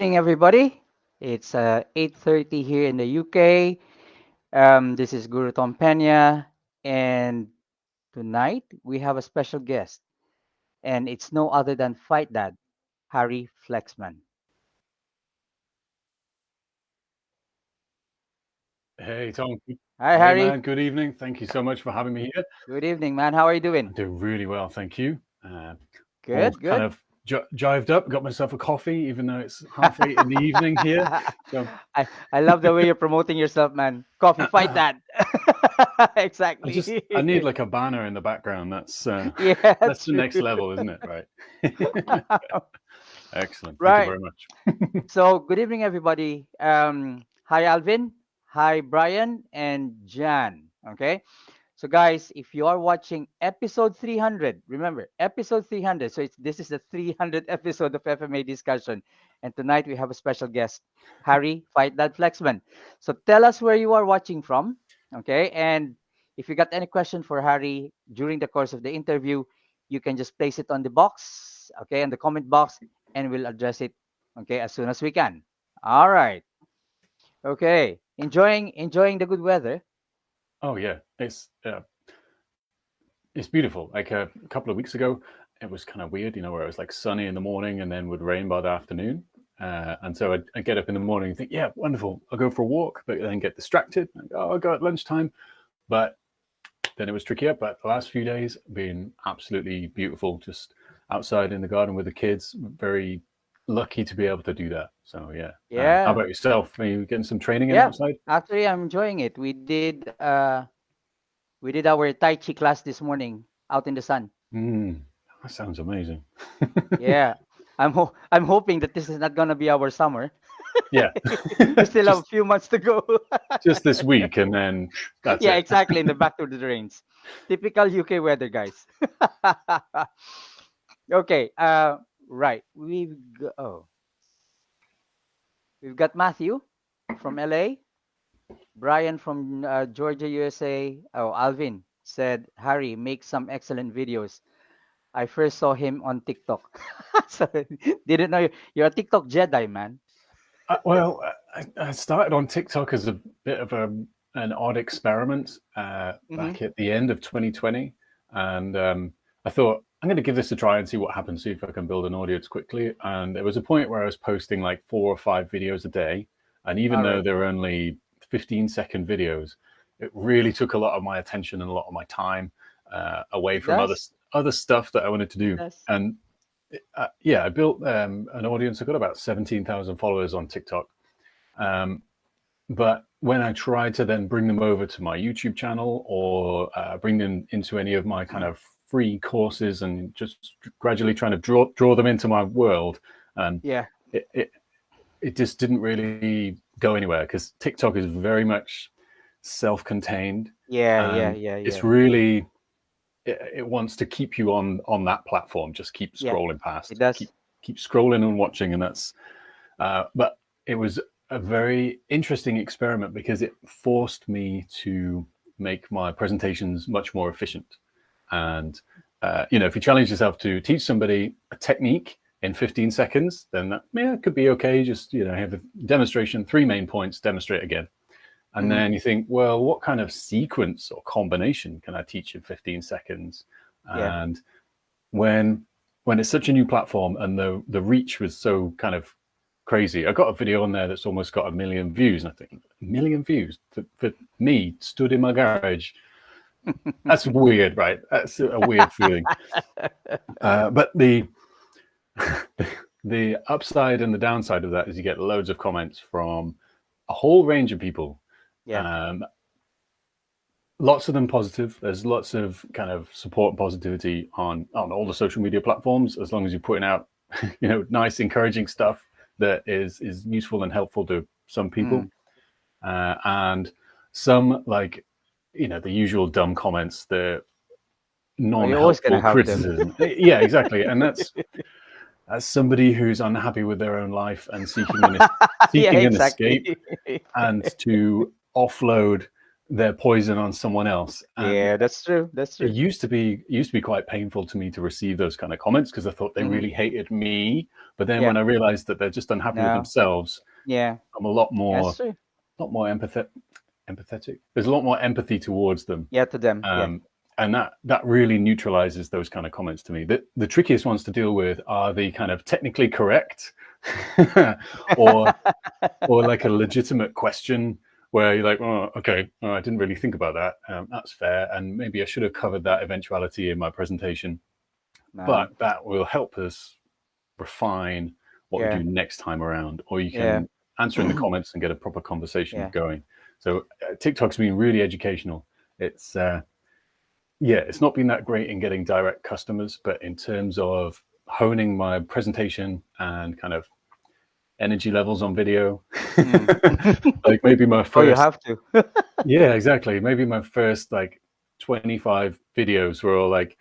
evening, everybody. It's 8:30 here in the UK. This is Guru Tom Pena, and tonight we have a special guest, and it's no other than Fight Dad, Harry Flexman. Hey, Tom. Hi, Hey, Harry. man. Good evening. Thank you so much for having me here. Good evening, man. How are you I'm doing? doing really well, thank you. All Good, kind good. of jived up. Got myself a coffee, even though it's half eight in the evening here. So I love the way you're promoting yourself, man. Coffee, fight I that. just Exactly. I need like a banner in the background. Yeah, That's the true. next level, isn't it? Right. Excellent. Thank you Right. very much. So, good evening, everybody. Hi, Alvin. Hi, Brian and Jan. Okay. So, guys, if you are watching episode 300, remember episode 300. So, this is the 300th episode of FMA discussion, and tonight we have a special guest, Harry Fight That Flexman. So, tell us where you are watching from. Okay, and if you got any question for Harry during the course of the interview, you can just place it on the box. Okay, in the comment box, and we'll address it. Okay, as soon as we can. All right. Okay. Enjoying the good weather. Oh yeah, it's beautiful. Like a couple of weeks ago, it was kind of weird, where it was like sunny in the morning and then would rain by the afternoon. And so I'd get up in the morning and think, yeah, wonderful, I'll go for a walk, but then get distracted. Like, oh, I'll go at lunchtime. But then it was trickier. But the last few days been absolutely beautiful, just outside in the garden with the kids. Very lucky to be able to do that. So yeah. How Yeah. about yourself? Are you getting some training in Yeah. outside? Actually, I'm enjoying it. We did our Tai Chi class this morning out in the sun. Mm, that sounds amazing. Yeah. I'm hoping that this is not gonna be our summer. Yeah, We still have a just few months to go. just this week, and then that's Yeah, it. exactly. In the back to the drains. Typical UK weather, guys. Okay. Right. We've got Matthew from LA. Brian from Georgia, USA. Oh, Alvin said, Harry makes some excellent videos. I first saw him on TikTok. So, didn't know you're a TikTok Jedi, man. Well, I started on TikTok as a bit of an odd experiment Hmm. back at the end of 2020, and I thought I'm going to give this a try and see what happens, see if I can build an audience quickly. And there was a point where I was posting like 4 or 5 videos a day, and even All though right. they were only 15-second videos, it really took a lot of my attention and a lot of my time away It from does. other stuff that I wanted to It do. does. And yeah, I built an audience. I got about 17,000 followers on TikTok. Um, but when I tried to then bring them over to my YouTube channel or bring them into any of my kind of free courses and just gradually trying to draw them into my world, um, Yeah. it, it it just didn't really go anywhere because TikTok is very much self-contained, Yeah. Yeah. and Yeah. it's Yeah. really it wants to keep you on that platform. Just keep Yeah. scrolling It past, does. keep scrolling and watching, and that's. But it was a very interesting experiment because it forced me to make my presentations much more efficient. And if you challenge yourself to teach somebody a technique in 15 seconds, then that it could be okay. Just have a demonstration, 3 main points, demonstrate again. And Hmm. then you think, well, what kind of sequence or combination can I teach in 15 seconds? Yeah. And when when it's such a new platform and the reach was so kind of crazy, I got a video on there that's almost got 1 million views, and I think 1 million views for me stood in my garage. That's weird, right? That's a weird feeling. But the upside and the downside of that is you get loads of comments from a whole range of people. Yeah. Um, Lots of them positive. There's lots of kind of support and positivity on all the social media platforms, as long as you're putting out, nice, encouraging stuff that is useful and helpful to some people, Mm. and some like, the usual dumb comments, the Oh, you're always gonna non-helpful have them. criticism. Yeah, exactly, and that's as somebody who's unhappy with their own life and Yeah. seeking an Exactly. escape, and to offload their poison on someone else. And Yeah, that's true. That's it true. used to be quite painful to me to receive those kind of comments because I thought they Hmm. really hated me. But then Yeah. when I realized that they're just unhappy with No. themselves, Yeah. I'm a That's true. lot more empathetic. There's a lot more empathy towards them, Yeah, to them. Yeah. um, and that really neutralizes those kind of comments to me. The trickiest ones to deal with are the kind of technically correct, or like a legitimate question where you're like, oh, okay, oh, I didn't really think about that. That's fair, and maybe I should have covered that eventuality in my presentation. But No. that will help us refine what we Yeah. do next time around, or you Yeah. can answer in the comments and get a proper conversation Yeah. going. So TikTok's been really educational. It's yeah, it's not been that great in getting direct customers, but in terms of honing my presentation and kind of energy levels on video, Mm. like maybe my Oh, you first, have to. yeah, exactly, maybe my first like 25 videos were all like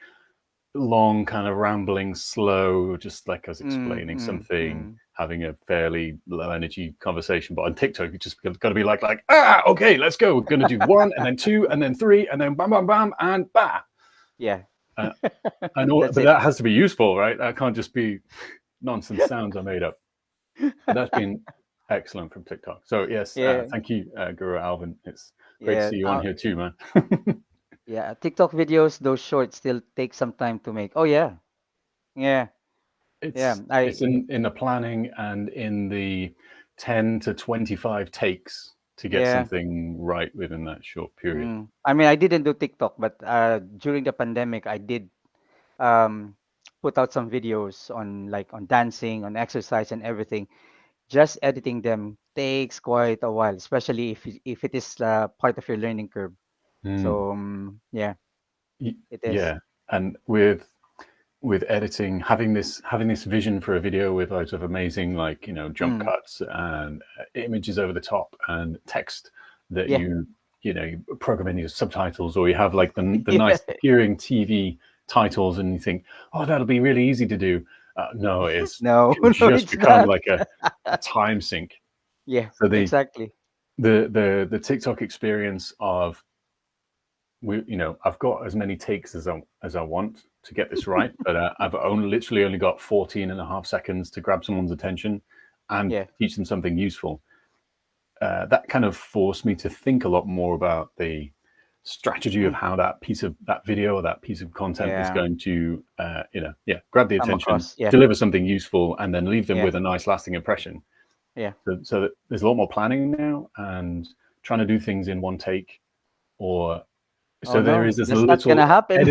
long, kind of rambling, slow, just like us Mm, explaining mm, something, mm. having a fairly low energy conversation. But on TikTok, you just got to be like, ah, okay, let's go. We're gonna do one, and then two, and then three, and then bam, bam, bam, and bah. Yeah. Uh, I know, That's but it. that has to be useful, right? That can't just be nonsense sounds I made up. But that's been excellent from TikTok. So yes, Yeah. thank you, Guru Alvin. It's great to Yeah. see you on here too, man. Yeah. TikTok videos, those shorts still take some time to make. Oh yeah. Yeah. Yeah. It's in the planning and in the 10 to 25 takes to get Yeah. something right within that short period. I mean, I didn't do TikTok, but during the pandemic, I did um put out some videos on like on dancing, on exercise and everything. Just editing them takes quite a while, especially if it is part of your learning curve. Mm. So yeah, it is. Yeah, and with editing, having this vision for a video with loads of amazing, like, jump Mm. cuts and images over the top and text that Yeah. you know you program in your subtitles, or you have like the Yeah. nice appearing TV titles, and you think, oh, that'll be really easy to do. No, No, can no, just it's become not. like a time sink. Yeah, So exactly. the TikTok experience of, I've got as many takes as I want to get this right, but I've literally only got 14 and a half seconds to grab someone's attention and Yeah. teach them something useful. That kind of forced me to think a lot more about the strategy of how that video or that piece of content is Yeah. going to, grab the Come attention, across. Yeah. deliver something useful, and then leave them Yeah. with a nice lasting impression. Yeah. So that there's a lot more planning now and trying to do things in one take, or Oh so there no, is that's not gonna happen.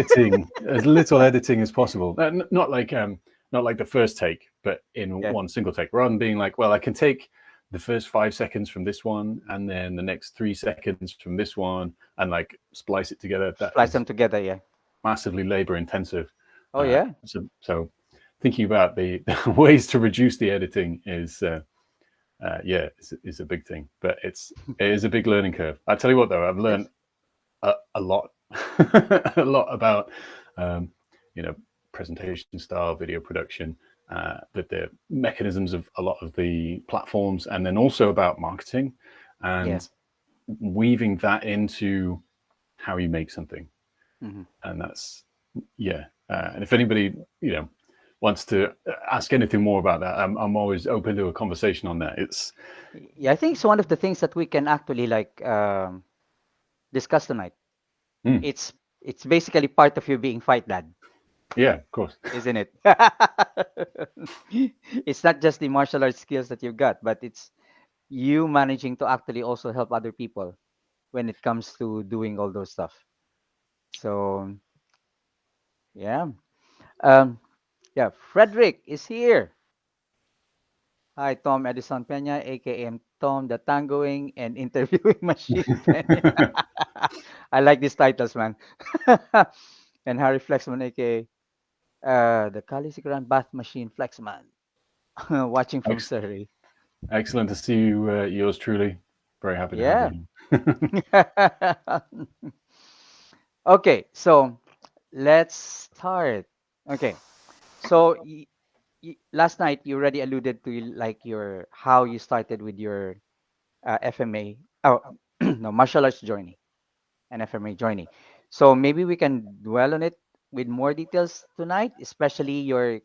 as little editing as possible. Not like the first take, but in Yeah. one single take, rather than being like, well, I can take the first 5 seconds from this one, and then the next 3 seconds from this one, and like splice it together. That Splice is them together. Yeah. massively labor intensive. Oh yeah. So thinking about the ways to reduce the editing is. Yeah, is a big thing, but it is a big learning curve. I tell you what, though, I've It learned is. a lot, a lot about um, you know presentation style, video production, the mechanisms of a lot of the platforms, and then also about marketing Yeah. and weaving that into how you make something. Hmm. And that's yeah. And if anybody wants to ask anything more about that, I'm always open to a conversation on that. It's Yeah, I think it's one of the things that we can actually like discuss tonight. mm, It's basically part of you being fight dad, yeah, of course. isn't it? It's not just the martial arts skills that you've got, but it's you managing to actually also help other people when it comes to doing all those stuff. So yeah. Um yeah, Frederick is here. Hi, Tom Edison Peña, aka Tom the Tangoing and Interviewing Machine Peña. I like these titles, man. And Harry Flexman, aka the Khaleesi Grand Bath Machine Flexman, watching from Ex- Surrey. Excellent to see you, yours truly. Very happy to have Yeah. you. Okay, so let's start. Okay, so last night you already alluded to like your how you started with your FMA. Oh, no, martial arts journey. and FMA journey. So maybe we can dwell on it with more details tonight, especially your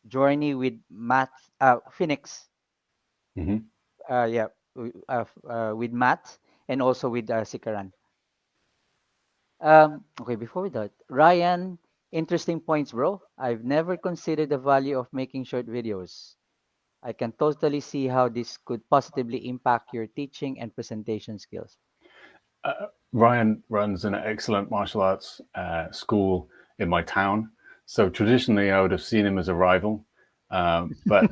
journey with Matt Phoenix. Hmm. Yeah, with Matt and also with Sikaran. Okay, before we that, Ryan, interesting points, bro. I've never considered the value of making short videos. I can totally see how this could positively impact your teaching and presentation skills. Ryan runs an excellent martial arts school in my town. So traditionally, I would have seen him as a rival, but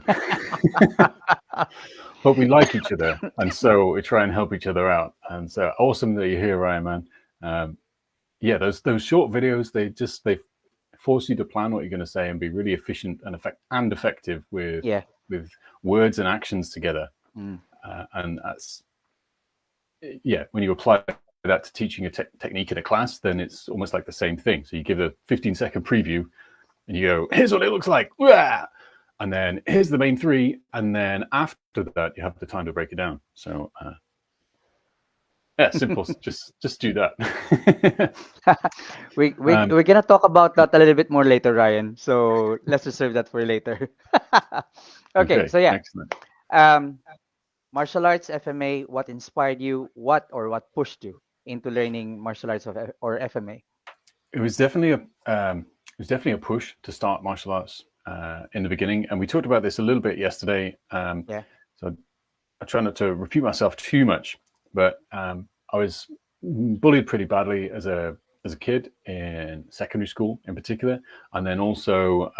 but we like each other, and so we try and help each other out. And so awesome that you're here, Ryan, man. Um, yeah, those short videos, they force you to plan what you're going to say and be really efficient and effective Yeah. with words and actions together. Mm. And that's, yeah, when you apply that to teaching a technique in a class, then it's almost like the same thing. So you give a 15-second preview and you go, here's what it looks like. And then here's the main three. And then after that, you have the time to break it down. So, yeah, simple. Just do that. um, We're gonna talk about that a little bit more later, Ryan. So let's reserve that for later. Okay, okay, so yeah, excellent. um, martial arts FMA. What inspired you? What pushed you into learning martial arts or FMA? It was definitely a push to start martial arts in the beginning, and we talked about this a little bit yesterday. Yeah. So I try not to repeat myself too much, but I was bullied pretty badly as a kid in secondary school, in particular, and then also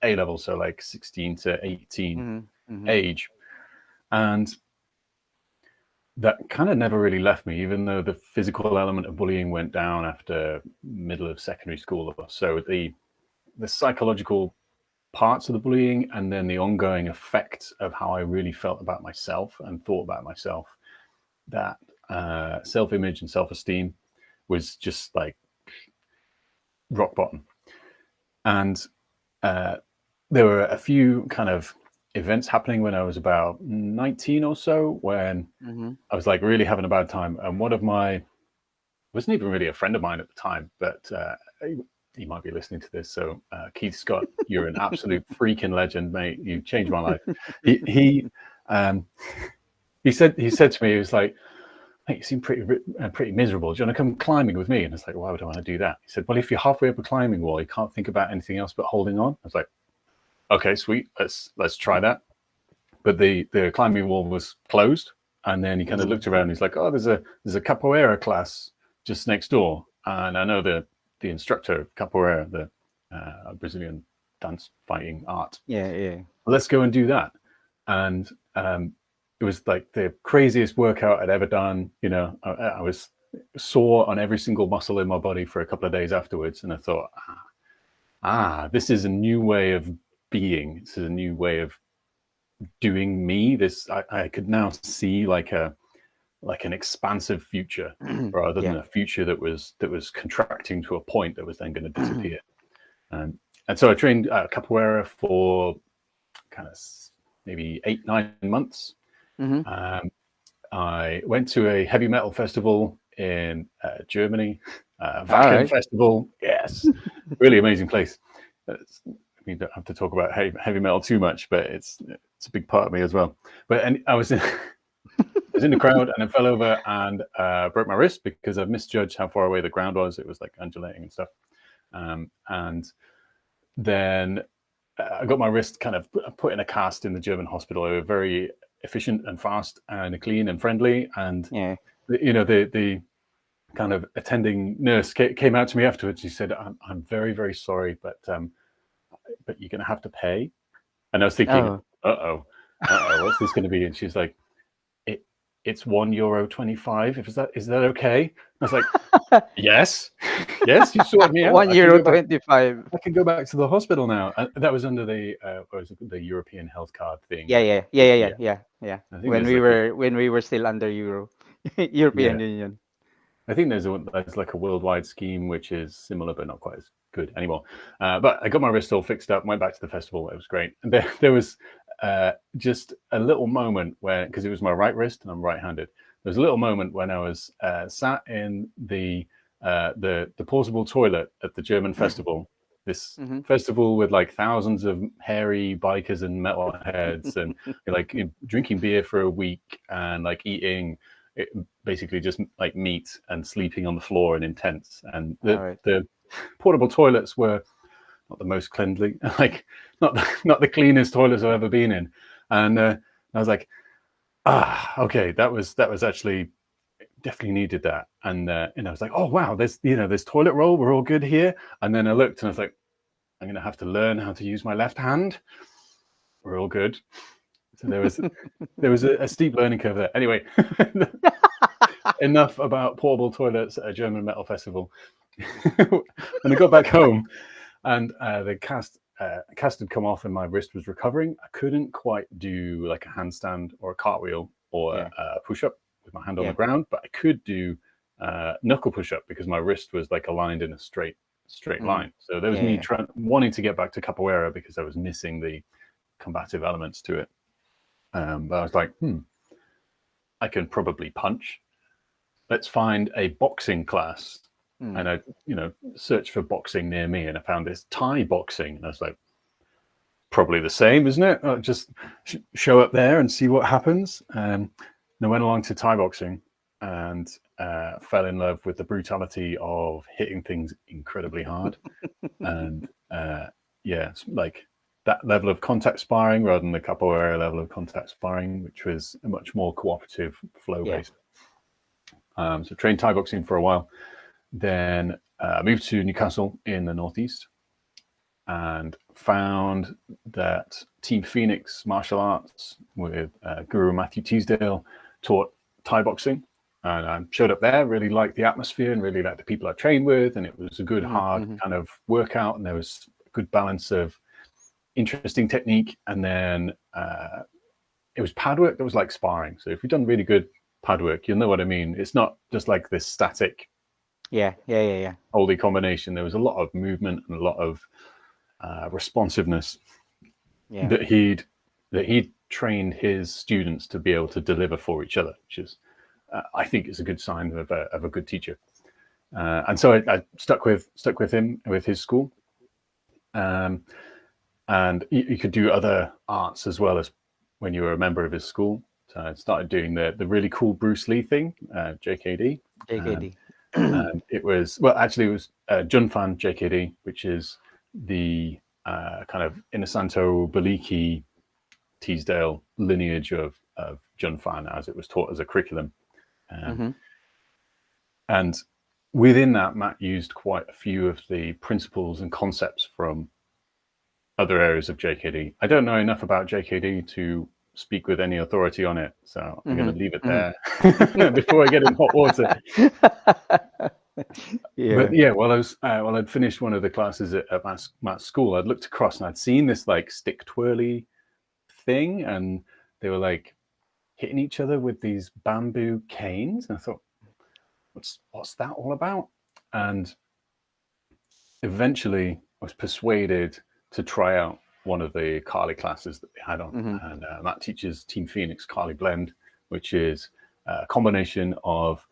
A level, so like 16 to 18 Mm-hmm. Mm-hmm. age, and that kind of never really left me, even though the physical element of bullying went down after middle of secondary school. So the psychological parts of the bullying and then the ongoing effect of how I really felt about myself and thought about myself, that self-image and self-esteem was just like rock bottom. And uh, there were a few kind of events happening when I was about 19 or so, when Mm-hmm. I was like really having a bad time. And one of my wasn't even really a friend of mine at the time, but he might be listening to this. So Keith Scott, you're an absolute freaking legend, mate. You changed my life. He he um, he said to me, he was like, "Mate, you seem pretty miserable. Do you want to come climbing with me?" And it's like, why would I want to do that? He said, "Well, if you're halfway up a climbing wall, you can't think about anything else but holding on." I was like, "Okay, sweet. Let's try that." But the climbing wall was closed, and then he kind of Mm-hmm. looked around. And he's like, "Oh, there's a capoeira class just next door, and I know the instructor of capoeira, the Brazilian dance fighting art. Yeah. Yeah. Let's go and do that." And it was like the craziest workout I'd ever done. You know, I was sore on every single muscle in my body for a couple of days afterwards, and I thought, this is a new way of being. This is a new way of doing me. I could now see like an expansive future rather than Yeah. a future that was contracting to a point that was then going to disappear. And so I trained capoeira for kind of maybe 8-9 months. Mm-hmm. Um, I went to a heavy metal festival in Germany, All Wacken right. Festival. Yes, really amazing place. We don't have to talk about heavy metal too much, but it's a big part of me as well. But and I was in the crowd and I fell over and broke my wrist because I misjudged how far away the ground was. It was like undulating and stuff. And then I got my wrist kind of put in a cast in the German hospital. They were very efficient and fast and clean and friendly. And Yeah. the kind of attending nurse came out to me afterwards. She said, "I'm very very sorry, but you're going to have to pay." And I was thinking, Oh. what's this going to be? And she's like, it it's €1.25. Is that okay? And I was like, yes, yes, you sorted me out. One euro 25. I can go back to the hospital now. And that was under the European health card thing. Yeah, yeah, yeah, yeah, yeah, Yeah, yeah, yeah. I think When there's we like a were when we were still under Euro, European yeah, Union. I think there's like a worldwide scheme which is similar but not quite as good anymore. But I got my wrist all fixed up, went back to the festival. It was great. And there was just a little moment where, because it was my right wrist and I'm right-handed, there was a little moment when I was sat in the portable toilet at the German festival. This Mm-hmm. festival with like thousands of hairy bikers and metalheads, and like drinking beer for a week and like eating it, basically just like meat and sleeping on the floor and in tents. And All right. the portable toilets were not the most cleanly, like not the cleanest toilets I've ever been in. And I was like, okay, that was actually definitely needed that. And I was like, oh wow, there's toilet roll. We're all good here. And then I looked and I was like, I'm gonna have to learn how to use my left hand. We're all good. So there was a steep learning curve there. Anyway, enough about portable toilets at a German metal festival. When I got back home, and the cast had come off and my wrist was recovering, I couldn't quite do like a handstand or a cartwheel or Yeah. a push-up with my hand on the Yeah. ground, but I could do knuckle push-up because my wrist was like aligned in a straight Mm. line. So there was Yeah. me Yeah. wanting to get back to capoeira because I was missing the combative elements to it. But I was like, I can probably punch. Let's find a boxing class. Mm. And I, searched for boxing near me, and I found this Thai boxing. And I was like, probably the same, isn't it? I'll just show up there and see what happens. And I went along to Thai boxing and fell in love with the brutality of hitting things incredibly hard. And yeah, like that level of contact sparring rather than the capoeira level of contact sparring, which was a much more cooperative, flow Yeah. based. So trained Thai boxing for a while, then moved to Newcastle in the northeast, and found that Team Phoenix Martial Arts with Guru Matthew Teasdale taught Thai boxing. And I showed up there, really liked the atmosphere and really liked the people I trained with. And it was a good, hard Mm-hmm. kind of workout. And there was a good balance of interesting technique. And then it was pad work that was like sparring. So if you've done really good pad work, you'll know what I mean. It's not just like this static, Yeah. Yeah. Yeah. Yeah. holy combination. There was a lot of movement and a lot of responsiveness Yeah. that he'd trained his students to be able to deliver for each other, which is, I think, is a good sign of a good teacher. And so I stuck with him with his school, and you could do other arts as well as when you were a member of his school. So I started doing the really cool Bruce Lee thing, JKD, and, JKD. and it was Junfan JKD, which is the kind of Inasanto Baliki Teasdale lineage of Junfan as it was taught as a curriculum. Mm-hmm. And within that, Matt used quite a few of the principles and concepts from other areas of JKD. I don't know enough about JKD to speak with any authority on it, so I'm going to leave it there before I get in hot water. Yeah. But yeah, while I'd finished one of the classes at Matt's school, I'd looked across and I'd seen this like stick twirly thing, and they were like hitting each other with these bamboo canes, and I thought, what's that all about? And eventually I was persuaded to try out one of the Kali classes that they had on. Mm-hmm. And Matt teaches Team Phoenix Kali Blend, which is a combination of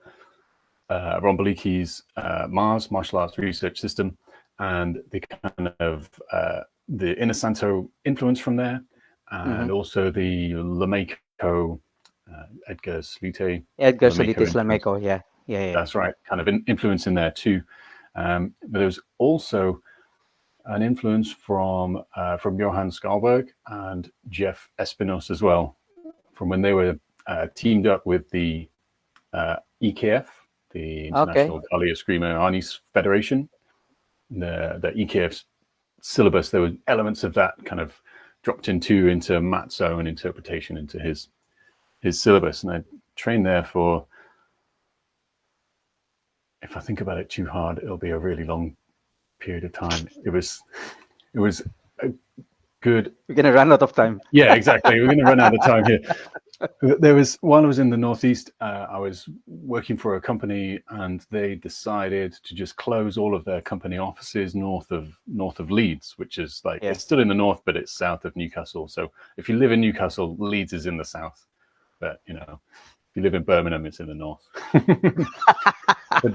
Ron Baliki's Mars martial arts research system and the kind of the Inasanto influence from there, and also the Lameko, Edgar Salute Edgar Lameko Solitis influence. Lameco. Yeah. Yeah. Yeah. That's right, kind of influence in there too. But there's also an influence from Johann Skalberg and Jeff Espinos as well, from when they were teamed up with the EKF, the Okay. International Kali Eskrima Arnis Federation. The EKF's syllabus, there were elements of that kind of dropped into Matt's own interpretation into his syllabus, and I trained there for, if I think about it too hard, it'll be a really long period of time. It was a good. We're gonna run out of time. Yeah, exactly. We're going to run out of time here. There was while I was in the Northeast, I was working for a company, and they decided to just close all of their company offices north of Leeds, which is like Yeah. it's still in the north, but it's south of Newcastle. So if you live in Newcastle, Leeds is in the south, but if you live in Birmingham, it's in the north. But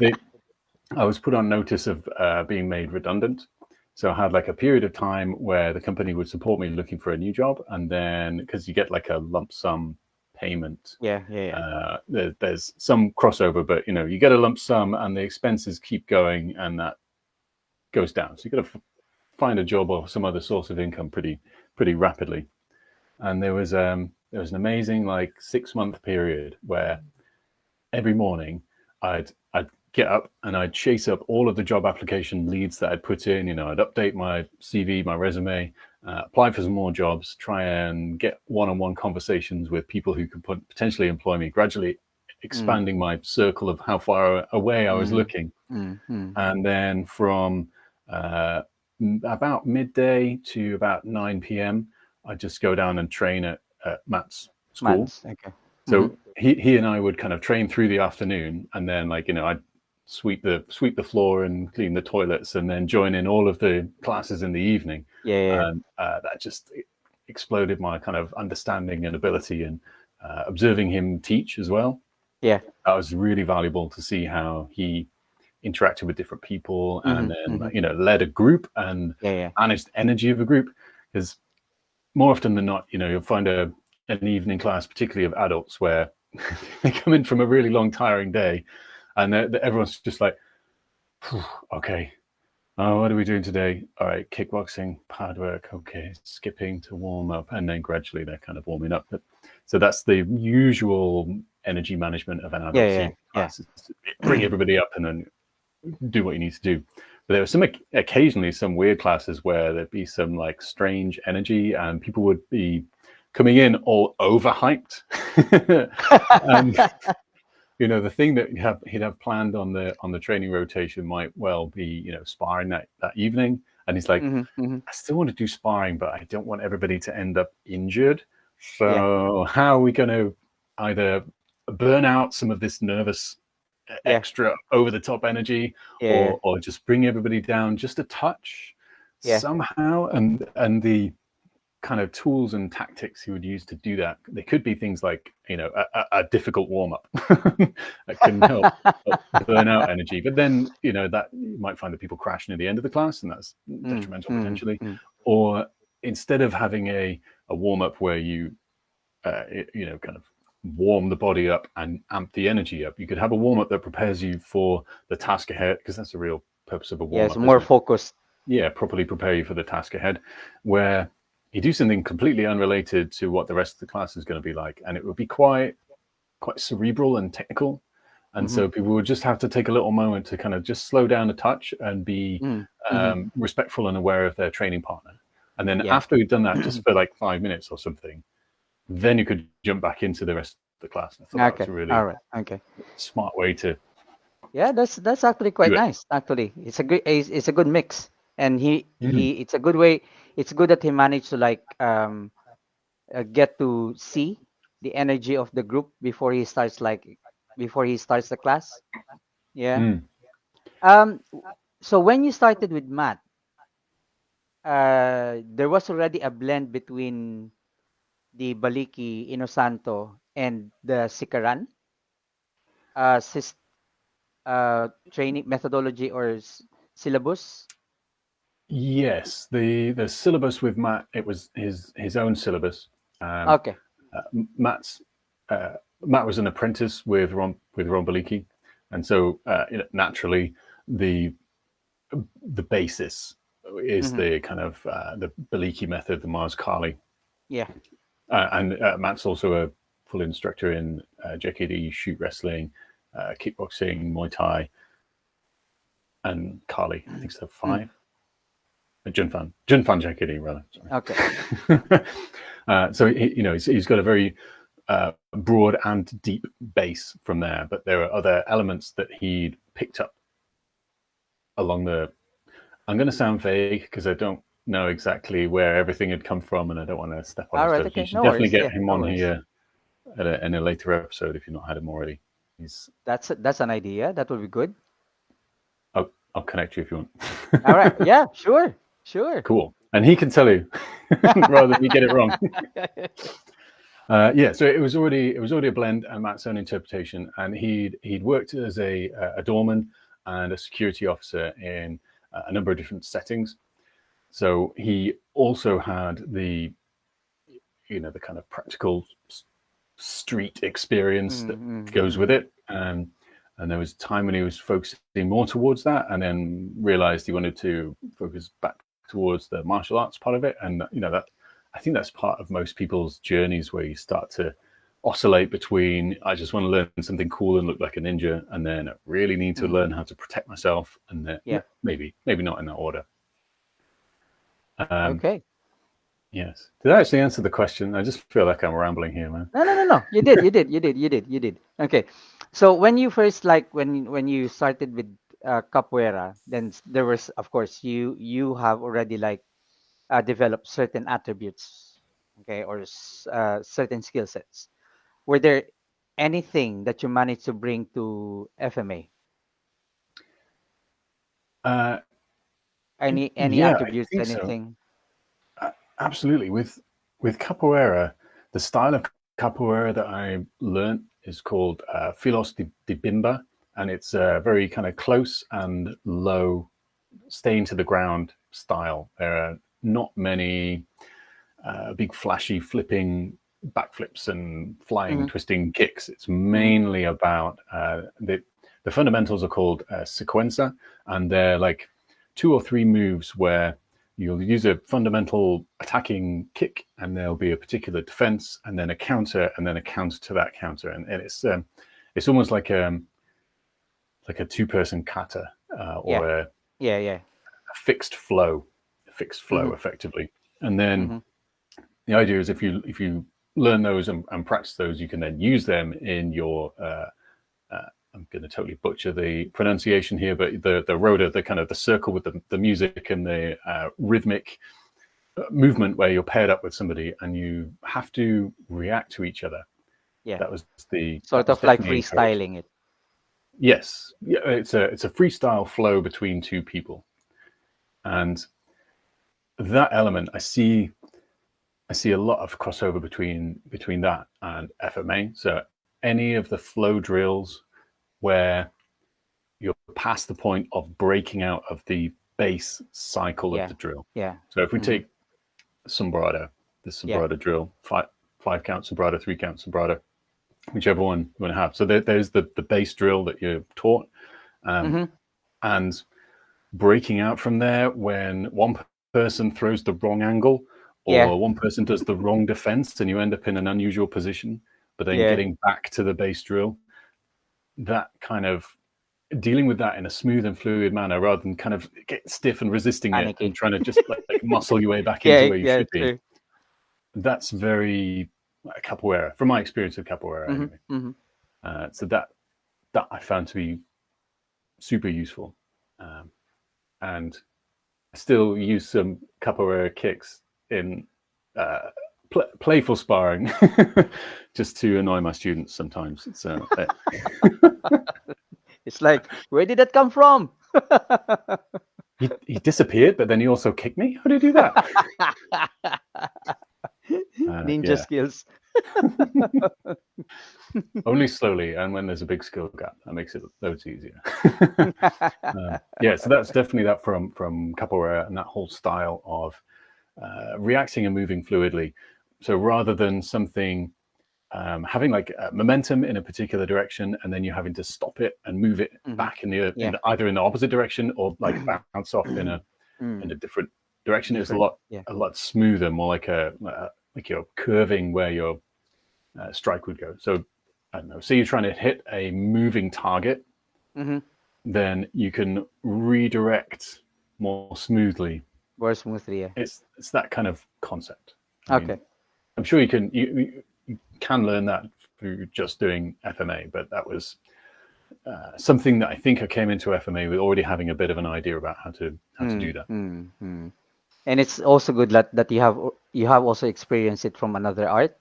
I was put on notice of being made redundant. So I had like a period of time where the company would support me looking for a new job, and then because you get like a lump sum payment, Yeah. Yeah. Yeah. there's some crossover, but you get a lump sum, and the expenses keep going, and that goes down. So you got to find a job or some other source of income pretty rapidly. And there was an amazing like 6 month period where every morning I'd get up and I'd chase up all of the job application leads that I'd put in. I'd update my CV, my resume, apply for some more jobs, try and get one-on-one conversations with people who could potentially employ me, gradually Mm, expanding my circle of how far away I was mm, looking. mm, mm. And then from uh, about midday to about 9 p.m., I'd just go down and train at Matt's school. Months. Okay. Mm-hmm. So he and I would kind of train through the afternoon, and then I'd sweep the floor and clean the toilets, and then join in all of the classes in the evening, Yeah. Yeah. Yeah. and that just exploded my kind of understanding and ability, and observing him teach as well. Yeah. That was really valuable to see how he interacted with different people, and Mm-hmm. then Mm-hmm. led a group and Yeah. Yeah. managed the energy of a group. Because more often than not, you'll find an evening class, particularly of adults, where they come in from a really long, tiring day, and everyone's just like, okay, what are we doing today? All right, kickboxing, pad work, okay, skipping to warm up, and then gradually they're kind of warming up. So that's the usual energy management of an adult Yeah. senior Yeah. class: is to bring everybody up and then do what you need to do. But there were occasionally some weird classes where there'd be some like strange energy, and people would be coming in all overhyped. And Yeah. the thing that he'd have planned on the training rotation might well be sparring that evening, and he's like, Mm-hmm. Mm-hmm. I still want to do sparring, but I don't want everybody to end up injured. Yeah. So how are we going to either burn out some of this nervous Yeah. extra over the top energy, Yeah. or just bring everybody down just a touch Yeah. somehow? And the kind of tools and tactics he would use to do that, they could be things like a difficult warm-up that can help burn out energy, but then that you might find that people crash near the end of the class, and that's Mm, detrimental mm, potentially. mm. Or instead of having a warm-up where you kind of warm the body up and amp the energy up, you could have a warm-up that prepares you for the task ahead, because that's the real purpose of a Yeah. It's warm-up, more isn't it? focused. Yeah, properly prepare you for the task ahead, where you do something completely unrelated to what the rest of the class is going to be like, and it would be quite cerebral and technical. And Mm-hmm. so people would just have to take a little moment to kind of just slow down a touch and be Mm, mm-hmm. respectful and aware of their training partner. And then Yeah. after we've done that, just for like 5 minutes or something, then you could jump back into the rest of the class. And I thought that was Okay. a really All right. Okay. smart way to Yeah. That's actually quite do it. nice. Actually, it's a good mix, and Mm. it's a good way. It's good that he managed to like get to see the energy of the group before he starts the class. Yeah. Mm. Um. So when you started with Matt, there was already a blend between the Baliki Inosanto and the Sikaran uh, sys- training methodology or syllabus. Yes, the syllabus with Matt, it was his own syllabus. Um, Okay. Matt's Matt was an apprentice with Ron Baliki, and so naturally the the basis is Mm-hmm. the kind of the Baliki method, the Mars Kali, Yeah. and Matt's also a full instructor in JKD, shoot wrestling, kickboxing, Muay Thai, and Kali. I think so Mm. five. Junfan JKD rather. Okay. Sorry. So he's got a very broad and deep base from there, but there are other elements that he'd picked up along the. I'm going to sound vague because I don't know exactly where everything had come from, and I don't want to step on All his right. toes. You Okay. should No definitely worries. get Yeah. him No on worries. here in a later episode if you've not had him already. He's That's an idea. That would be good. I'll connect you if you All right. want. Yeah, sure. Sure. Cool. And he can tell you rather than me get it wrong. Yeah, so it was already a blend and Matt's own interpretation, and he'd worked as a doorman and a security officer in a number of different settings. So he also had the kind of practical street experience that goes with it, and there was a time when he was focusing more towards that, and then realized he wanted to focus back towards the martial arts part of it, and that I think that's part of most people's journeys where you start to oscillate between I just want to learn something cool and look like a ninja, and then I really need to learn how to protect myself, and then Yeah. maybe not in that order. Okay. Yes. Did I actually answer the question? I just feel like I'm rambling here, man. No, no, no, no. You did. You did. You did. You did. You did. Okay. So when you first when you started with capoeira, then there was, of course, you have already developed certain attributes, okay, or certain skill sets. Were there anything that you managed to bring to FMA? Uh, Any yeah, I attributes? think so. Anything? Absolutely. With capoeira, the style of capoeira that I learnt is called filos de bimba, and it's a very kind of close and low, staying to the ground style. There are not many big flashy flipping backflips and flying Mm-hmm. twisting kicks. It's Mm-hmm. mainly about the fundamentals are called sequenza, and they're like two or three moves where you'll use a fundamental attacking kick, and there'll be a particular defense, and then a counter, and then a counter to that counter, and it's almost like a two-person kata Yeah. or a Yeah. Yeah. fixed flow, Mm-hmm. effectively. And then Mm-hmm. the idea is if you learn those and practice those, you can then use them in your I'm going to totally butcher the pronunciation here, but the rota, the kind of the circle with the music and the rhythmic movement where you're paired up with somebody and you have to react to each other. Yeah. That was Sort of like definitely encouraged. freestyling it. Yes, yeah, it's a freestyle flow between two people, and that element I see a lot of crossover between that and FMA. So any of the flow drills where you're past the point of breaking out of the base cycle of Yeah. the drill. Yeah. So if we Mm-hmm. take sombrado, the Yeah. sombrado drill, five count sombrado, 3 count sombrado, whichever one you want to have. So there's the base drill that you're taught, Mm-hmm. and breaking out from there when one person throws the wrong angle Yeah. or one person does the wrong defense and you end up in an unusual position, but then Yeah. getting back to the base drill, that kind of dealing with that in a smooth and fluid manner rather than kind of get stiff and resisting it and Panicking. trying to just like muscle your way back into Yeah. where you Yeah. should be. True. That's very capoeira, from my experience of capoeira Mm-hmm. anyway. Mm-hmm. So that I found to be super useful, and I still use some capoeira kicks in playful sparring, just to annoy my students sometimes. So It's like, where did that come from? he disappeared, but then he also kicked me. How did he do that? Ninja Yeah, skills. only slowly, and when there's a big skill gap, that makes it loads easier. Yeah, so that's definitely that from capoeira and that whole style of reacting and moving fluidly. So rather than something having like momentum in a particular direction, and then you having to stop it and move it Mm-hmm. back in Yeah. either in the opposite direction or like bounce off in a Mm. different direction, is Different. Yeah. a lot smoother, more like you're curving where your strike would go. So I don't know. So you're trying to hit a moving target, Mm-hmm. then you can redirect more smoothly. More smoothly. Yeah. It's that kind of concept. I Okay. mean, I'm sure you can learn that through just doing FMA, but that was something that I think I came into FMA with already having a bit of an idea about how to do Mm, that. mm, mm. And it's also good that you have also experienced it from another art,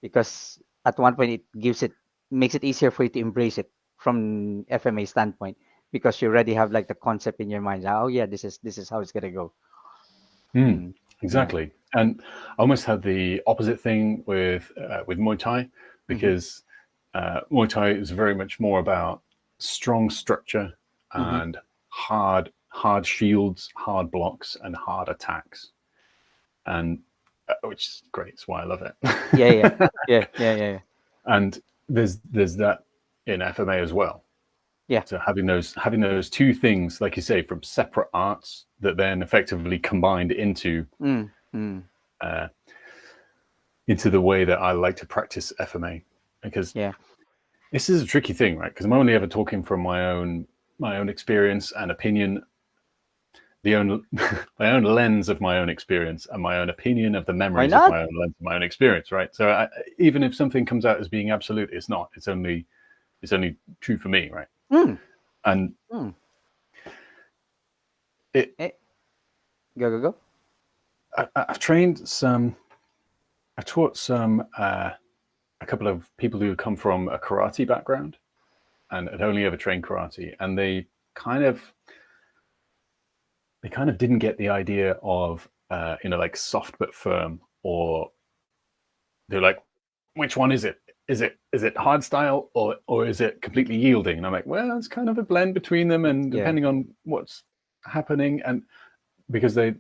because at one point it gives it makes it easier for you to embrace it from FMA standpoint because you already have like the concept in your mind. Oh yeah, this is how it's gonna go. Mm, Mm, yeah. exactly. And I almost had the opposite thing with Muay Thai, Mm-hmm. because Muay Thai is very much more about strong structure Mm-hmm. and hard shields, hard blocks, and hard attacks, and which is great. It's why I love Yeah, yeah, it. yeah, yeah, yeah, And there's that in FMA as well. yeah, So having those two things, like you say, from separate arts that then effectively combined mm, mm, uh, into the way that I like to practice FMA, because yeah. this is a tricky thing, right? Because I'm only ever talking from my own experience and opinion, the own my own lens of my own experience and my own opinion of the Why memories of not? my own lens of my own experience, right? So even if something comes out as being absolute, it's not. It's only true for me, right? Mm, And mm. it Eh, go, go, go. I've trained some. I taught some a couple of people who come from a karate background and had only ever trained karate, and kind of they kind of didn't get the idea of like soft but firm, or they're like, which one is it? Is it hard style, or is it completely yielding? And I'm like, well, it's kind of a blend between them, and Yeah, depending on what's happening, and because they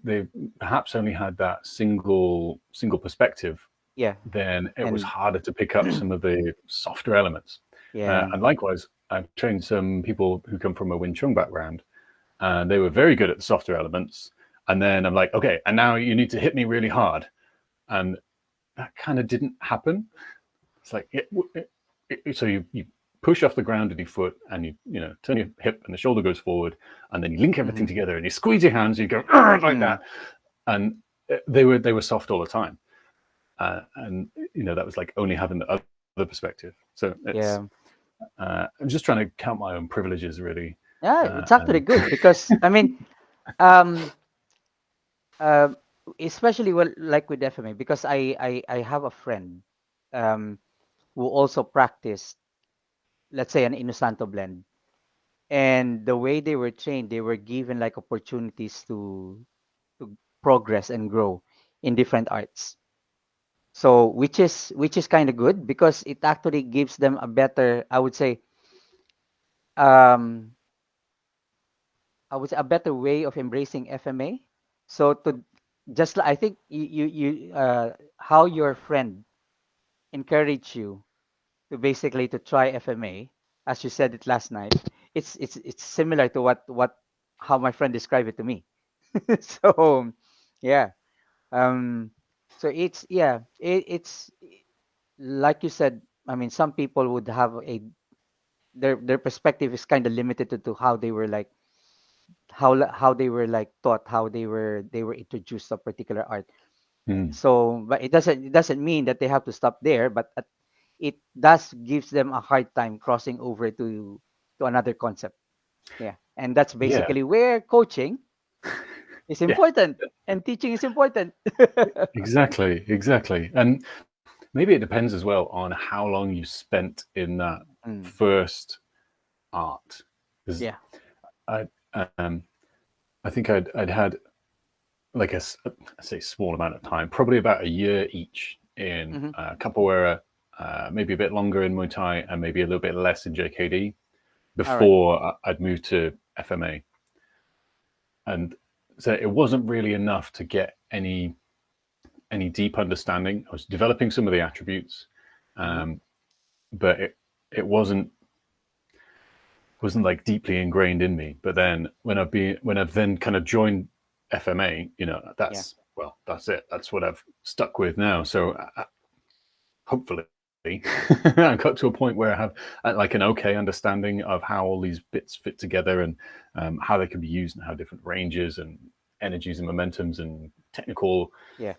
perhaps only had that single perspective, yeah, then it was and harder to pick up some of the softer elements. yeah. And likewise, I've trained some people who come from a Wing Chun background, and they were very good at the softer elements. And then I'm like, okay, and now you need to hit me really hard. And that kind of didn't happen. It's like, so you push off the ground with your foot, and you turn your hip and the shoulder goes forward, and then you link everything Mm-hmm. together and you squeeze your hands and you go like Mm, that. And they were soft all the time. And that was like only having the other perspective. So yeah, I'm just trying to count my own privileges, really. yeah. It's actually And good because I mean, um, uh, especially well, like with FMA, because I have a friend, um, who also practiced, let's say, an Inosanto blend, and the way they were trained, they were given like opportunities to progress and grow in different arts. So which is kind of good because it actually gives them a better, um a better way of embracing FMA. So to I think how your friend encouraged you to basically to try FMA, as you said it last night. It's similar to what how my friend described it to me. So yeah. Um so it's like you said. I mean, some people would have a their perspective is kind of limited to how they were like how they were like taught, how they were introduced to a particular art. mm, So but it doesn't mean that they have to stop there, but it does gives them a hard time crossing over to another concept. Yeah, and that's yeah, basically where coaching is yeah, important and teaching is important. exactly. And maybe it depends as well on how long you spent in that Mm, first art. Because yeah. I, um, I think I'd had like I say small amount of time, probably about a year each in Mm-hmm. capoeira, maybe a bit longer in Muay Thai, and maybe a little bit less in JKD All right. before I'd moved to FMA. And so it wasn't really enough to get any deep understanding. I was developing some of the attributes, Mm-hmm. um, but it wasn't like deeply ingrained in me. But then when I've then kind of joined FMA, Yeah. that's it. That's what I've stuck with now. So hopefully I got to a point where I have like an okay understanding of how all these bits fit together, and how they can be used, and how different ranges and energies and momentums and technical Yeah.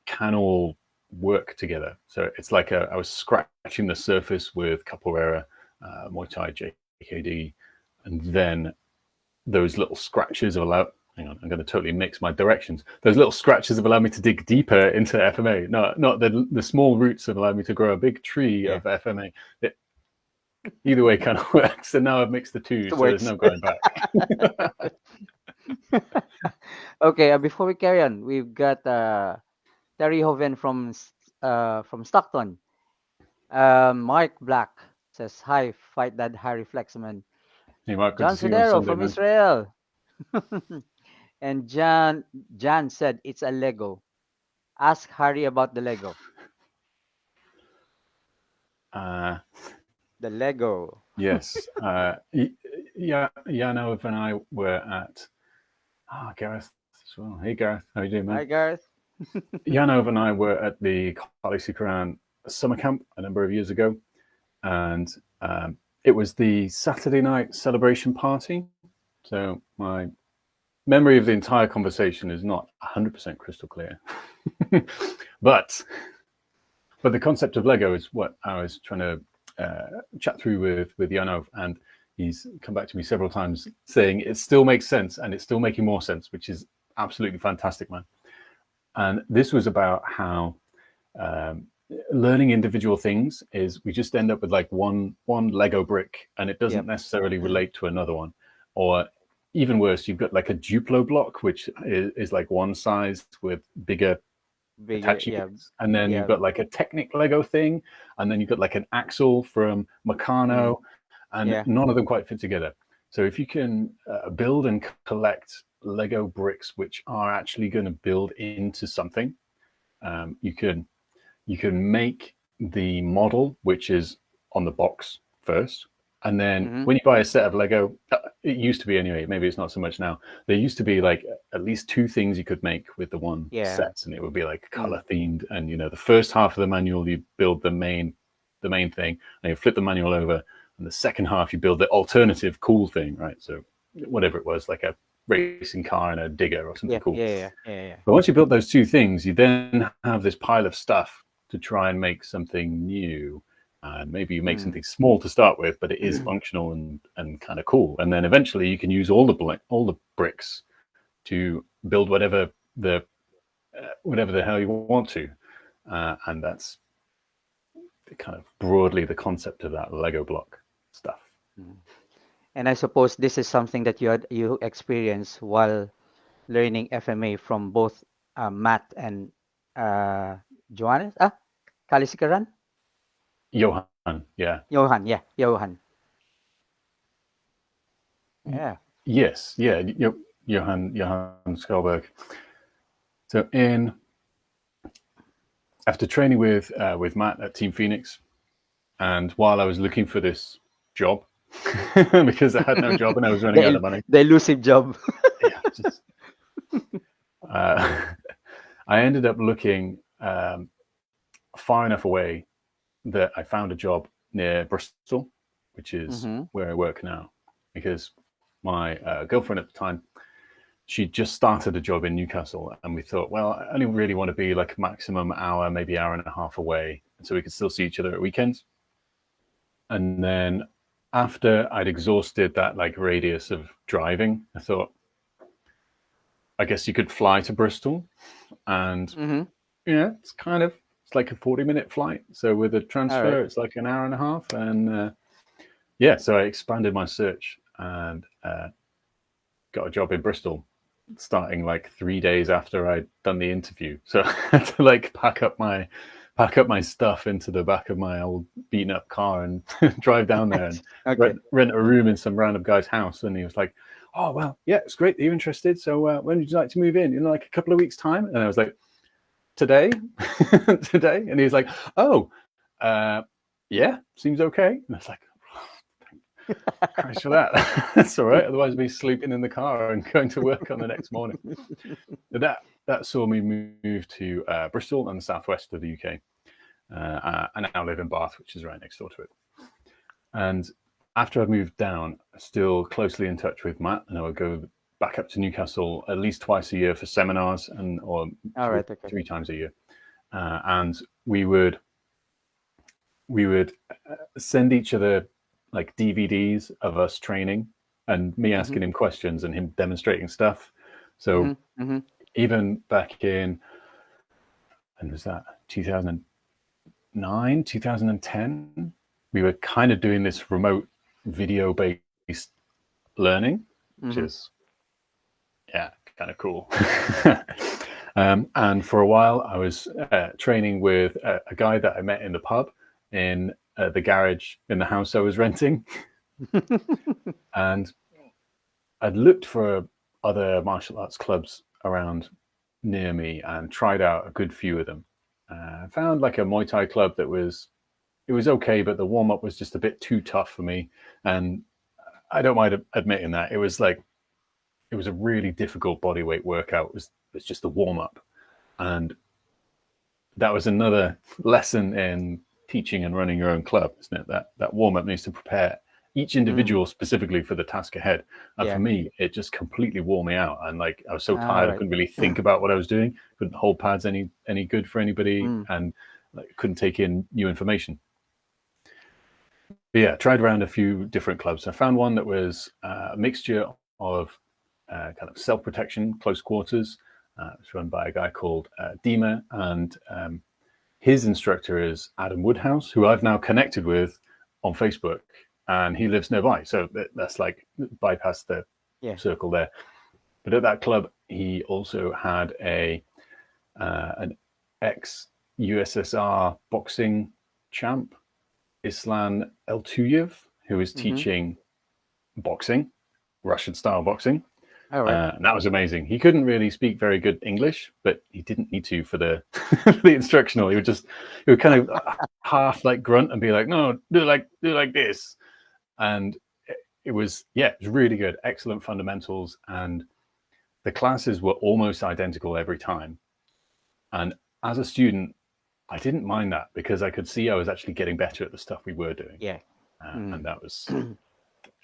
can all work together. So it's like I was scratching the surface with capoeira, Muay Thai, JKD, and then those little scratches hang on, I'm going to totally mix my directions. Those little scratches have allowed me to dig deeper into FMA. No, not the small roots have allowed me to grow a big tree Yeah, of FMA. It, either way kind of works. And now I've mixed the two, it so there's works. no going back. Okay, before we carry on, we've got Terry Hoven from Stockton. Mark Black says, "Hi, Fight Dad Harry Flexman." Hey, Mark, good to John see you on Sodero Sunday, from man. Israel. And Jan said it's a Lego. Ask Harry about the Lego. Uh, The Lego. yes. Yeah, Yanov and I were at Gareth as well. Hey, Gareth, how you doing, man? Hi, Gareth. Yanov and I were at the Kali Sikaran summer camp a number of years ago, and it was the Saturday night celebration party. So my memory of the entire conversation is not 100% crystal clear, but the concept of Lego is what I was trying to chat through with Yanov, and he's come back to me several times saying it still makes sense and it's still making more sense, which is absolutely fantastic, man. And this was about how um, learning individual things is we just end up with like one Lego brick, and it doesn't Yep. necessarily relate to another one. Or even worse, you've got like a Duplo block, which is like one size with bigger Bigger. attaching Yeah. bits, and then you've Yeah. got like a Technic Lego thing, and then you've got like an axle from Mm, Meccano, and yeah. none of them quite fit together. So if you can build and collect Lego bricks which are actually going to build into something, you can make the model which is on the box first, and then Mm-hmm. when you buy a set of Lego, it used to be anyway, maybe it's not so much now, there used to be like at least two things you could make with the one Yeah. set, and it would be like Mm, color themed, and the first half of the manual you build the main thing, and you flip the manual over, and the second half you build the alternative cool thing, right? So whatever it was, like a racing car and a digger or something yeah. cool. Yeah. Yeah. Yeah. Yeah. But once you build those two things, you then have this pile of stuff to try and make something new. And maybe you make Mm. something small to start with, but it is functional and kind of cool. And then eventually you can use all the bricks to build whatever the hell you want to. And that's kind of broadly the concept of that Lego block stuff. Mm. And I suppose this is something that you experienced while learning FMA from both Matt and uh, Johannes. Kalisikaran? Johan, yeah. Johan, yeah, Johan. Yeah. Yes, yeah. Johan Skalberg. So after training with Matt at Team Phoenix, and while I was looking for this job, because I had no job and I was running out The of money, the elusive job. yeah, just, uh, I ended up looking far enough away that I found a job near Bristol, which is Mm-hmm. where I work now, because my girlfriend at the time, she just started a job in Newcastle, and we thought, well, I only really want to be like maximum hour, maybe hour and a half away, so we could still see each other at weekends. And then after I'd exhausted that like radius of driving, I thought, I guess you could fly to Bristol, and Mm-hmm. it's like a 40-minute flight. So with a All right. transfer, it's like an hour and a half, and yeah, so I expanded my search and got a job in Bristol, starting like 3 days after I'd done the interview. So I had to like pack up my stuff into the back of my old beaten up car and drive down there and Okay. rent a room in some random guy's house. And he was like, "Oh well, yeah, it's great that you're interested. So when would you like to move in? In like a couple of weeks' time?" And I was like, "Today, today." And he was like, "Oh, uh, yeah, seems okay." And I was like, Christ for that. That's all right. Otherwise, I'd be sleeping in the car and going to work on the next morning. But that saw me move to Bristol and the southwest of the UK. I now live in Bath, which is right next door to it. And after I'd moved down, still closely in touch with Matt, and I would go back up to Newcastle at least twice a year for seminars, or All three, right. Okay. three times a year. And we would send each other like DVDs of us training, and me Mm-hmm. asking him questions and him demonstrating stuff. So Mm-hmm. even back in, when was that, 2009, 2010, we were kind of doing this remote video based learning, which Mm-hmm. is, yeah, kind of cool. And for a while, I was training with a guy that I met in the pub in the garage in the house I was renting. And I'd looked for other martial arts clubs around near me and tried out a good few of them. I found like a Muay Thai club that was okay, but the warm up was just a bit too tough for me. And I don't mind admitting that it was a really difficult body weight workout. It was just the warm up, and that was another lesson in teaching and running your own club, isn't it? That warm up needs to prepare each Mm. individual specifically for the task ahead. And for Yeah. me, it just completely wore me out. And like I was so All tired, I right. couldn't really think about what I was doing. Couldn't hold pads any good for anybody, Mm. and like, couldn't take in new information. But yeah, tried around a few different clubs. I found one that was a mixture of kind of self protection, close quarters. It's run by a guy called Dima, and his instructor is Adam Woodhouse, who I've now connected with on Facebook, and he lives nearby. So that's like bypass the Yeah. circle there. But at that club, he also had an ex USSR boxing champ, Islam Eltuyev, who is Mm-hmm. teaching boxing, Russian style boxing. All right. And that was amazing. He couldn't really speak very good English, but he didn't need to for the the instructional. He would kind of half like grunt and be like, "No, do like this," and it was it was really good, excellent fundamentals, and the classes were almost identical every time. And as a student, I didn't mind that because I could see I was actually getting better at the stuff we were doing, Yeah. and Mm. that was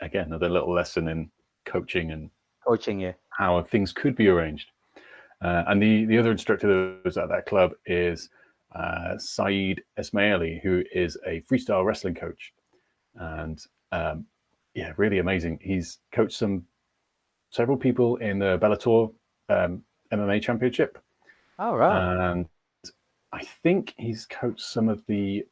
again another little lesson in coaching and Coaching. Yeah. how things could be arranged. And the other instructor that was at that club is Saeed Esmaili, who is a freestyle wrestling coach, and yeah, really amazing. He's coached several people in the Bellator MMA Championship, All right. and I think he's coached some of the.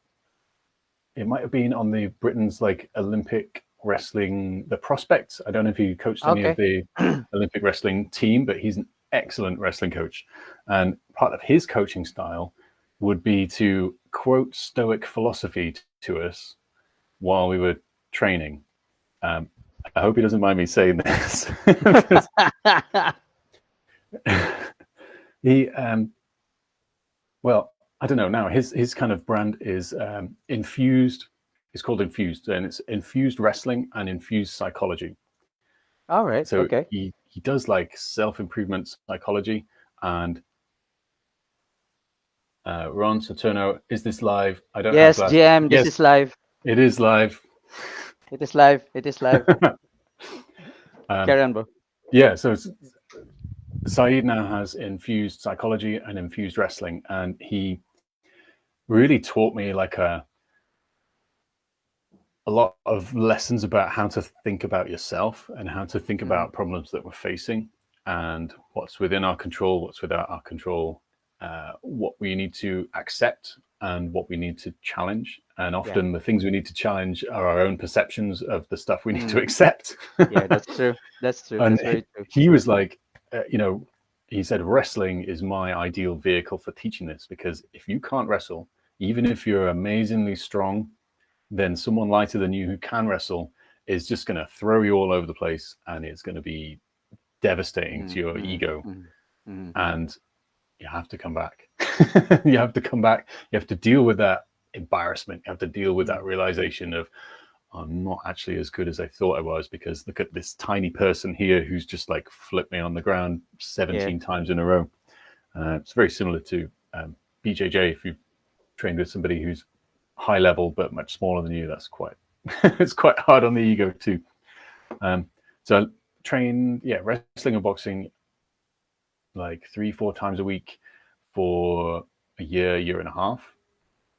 It might have been on the Britain's like Olympic wrestling, the prospects. I don't know if he coached any of Okay. the Olympic wrestling team, but he's an excellent wrestling coach. And part of his coaching style would be to quote Stoic philosophy to us while we were training. Um, I hope he doesn't mind me saying this. he, well, I don't know now. His kind of brand is infused. It's called infused, and it's infused wrestling and infused psychology. All right. So Okay. he does like self improvement psychology. And Ron Saturno, is this live? I don't have Yes, glasses. GM. This is Yes, live. it is live. It is live. It is live. um, Carry on, bro. yeah, so Saeed now has infused psychology and infused wrestling, and he really taught me like a lot of lessons about how to think about yourself and how to think Mm. about problems that we're facing and what's within our control, what's without our control, what we need to accept and what we need to challenge. And Yeah. often the things we need to challenge are our own perceptions of the stuff we need to Mm. accept. Yeah, that's true. That's true. And That's very true. he was like, he said, wrestling is my ideal vehicle for teaching this because if you can't wrestle, even if you're amazingly strong, then someone lighter than you who can wrestle is just going to throw you all over the place and it's going to be devastating to Mm, your mm, ego. mm, mm, mm. And you have to come back. You have to come back. You have to deal with that embarrassment. You have to deal with that Mm. realization of, I'm not actually as good as I thought I was because look at this tiny person here who's just like flipped me on the ground Yeah. 17 times in a row. It's very similar to BJJ. If you've trained with somebody who's high level but much smaller than you, that's quite it's quite hard on the ego too. So I train wrestling and boxing like 3-4 times a week for a year and a half,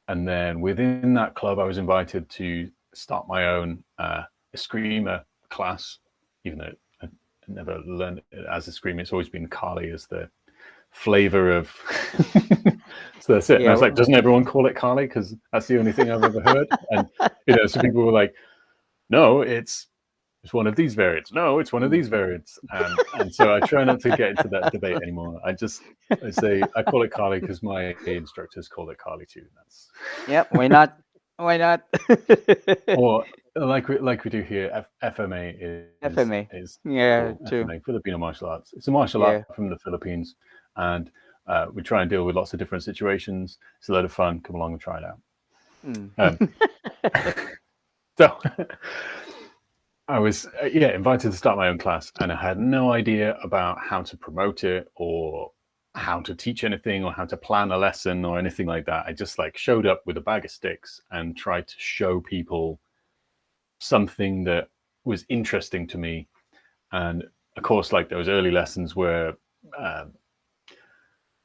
and then within that club I was invited to start my own eskrima class, even though never learned it as a scream. It's always been Kali as the flavor of. So that's it. And I Yeah. was like, doesn't everyone call it Kali? Because that's the only thing I've ever heard. And so people were like, no, it's one of these variants. No, it's one of these variants. And so I try not to get into that debate anymore. I say I call it Kali because my instructors call it Kali too. That's Yep. Why not? Why not? or like we do here. FMA FMA. is Yeah. cool. True. FMA, Filipino martial arts. It's a martial art Yeah. from the Philippines, and we try and deal with lots of different situations. It's a lot of fun. Come along and try it out. Mm. Um, so I was invited to start my own class, and I had no idea about how to promote it or how to teach anything or how to plan a lesson or anything like that. I just like showed up with a bag of sticks and tried to show people something that was interesting to me. And of course, like those early lessons were, I'm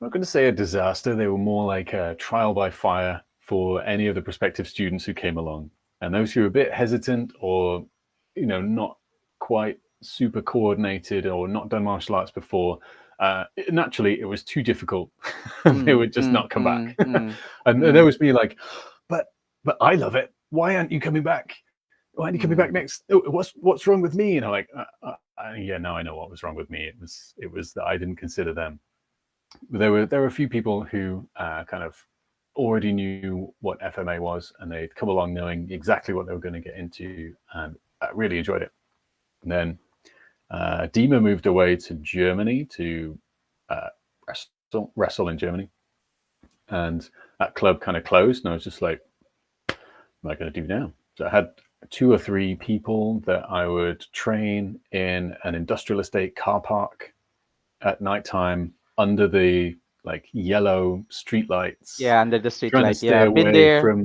not going to say a disaster. They were more like a trial by fire for any of the prospective students who came along. And those who were a bit hesitant or, not quite super coordinated or not done martial arts before, naturally it was too difficult. They Mm, would just mm, not come back. mm, mm, And there mm, was me like, but I love it. Why aren't you coming back? Why aren't you coming back mm, next? Oh, what's wrong with me? And I'm like, yeah, now I know what was wrong with me. It was that I didn't consider them. There were a few people who kind of already knew what FMA was, and they'd come along knowing exactly what they were going to get into, and I really enjoyed it. And then Dima moved away to Germany to uh, wrestle in Germany, and that club kind of closed. And I was just like, what am I going to do now? So I had two or three people that I would train in an industrial estate car park at nighttime under the like yellow streetlights, yeah, under the street trying to light. stay Yeah, been away there. from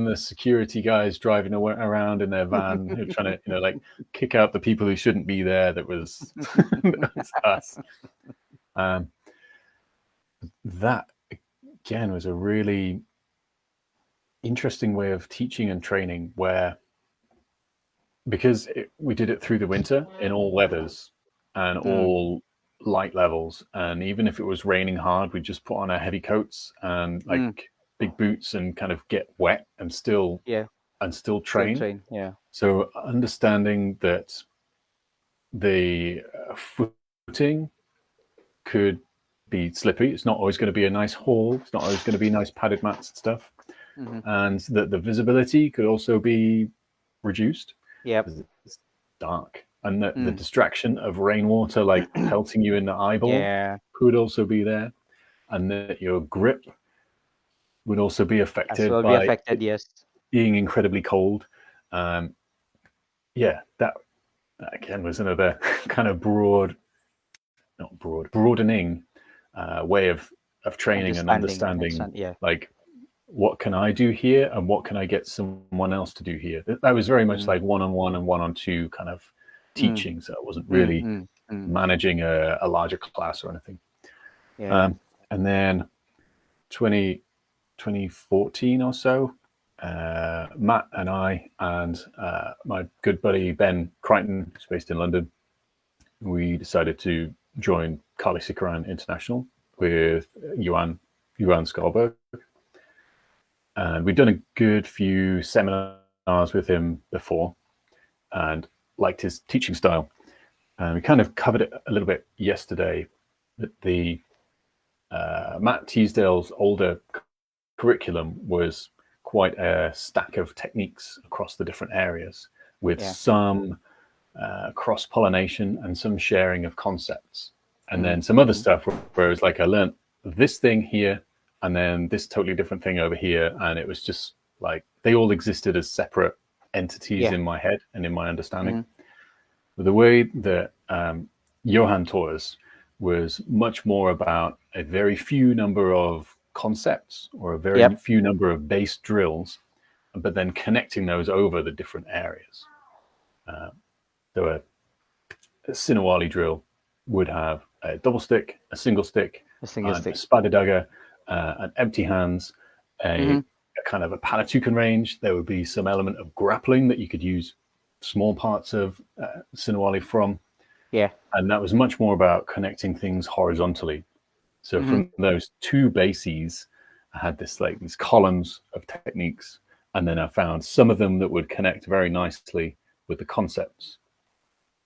the security guys driving around in their van who are trying to like kick out the people who shouldn't be there. That was that was us. Um, that again was a really interesting way of teaching and training where because we did it through the winter in all weathers and Mm, all light levels, and even if it was raining hard, we'd just put on our heavy coats and like mm, big boots and kind of get wet yeah, and still still train. train. Yeah. So understanding that the footing could be slippy. It's not always going to be a nice hall. It's not always going to be nice padded mats and stuff. Hmm. And that the visibility could also be reduced Yep. because it's dark. And that the Mm. distraction of rainwater like pelting you in the eyeball Yeah. could also be there. And that your grip would also be As affected well be by affected. it Yes. being incredibly cold. Um, yeah, that again was another kind of broadening way of training and Understanding. understanding, Understand. Yeah. like, what can I do here and what can I get someone else to do here. That was very much Mm, like one-on-one and one-on-two kind of mm, teaching. So I wasn't mm, really mm, mm. managing a larger class or anything. Yeah. And then 20, 2014 or so, Matt and I and my good buddy Ben Crichton, who's based in London, we decided to join Kali Sikaran International with Yuan Skalberg. And we'd done a good few seminars with him before and liked his teaching style. And we kind of covered it a little bit yesterday. That the Matt Teasdale's older curriculum was quite a stack of techniques across the different areas with Yeah. some cross pollination and some sharing of concepts. And Mm, then some other mm. stuff where it was like I learned this thing here and then this totally different thing over here. And it was just like they all existed as separate entities Yeah. in my head and in my understanding. Mm, But the way that Johan taught us was much more about a very few number of concepts or a very yep. few number of base drills, but then connecting those over the different areas. There were a Sinawali drill would have a double stick, a single stick, A single and a stick. spider dagger, an empty hands, Mm-hmm. a kind of a Palatukan range. There would be some element of grappling that you could use small parts of Sinawali from, Yeah. and that was much more about connecting things horizontally. So Mm-hmm. from those two bases, I had these columns of techniques, and then I found some of them that would connect very nicely with the concepts.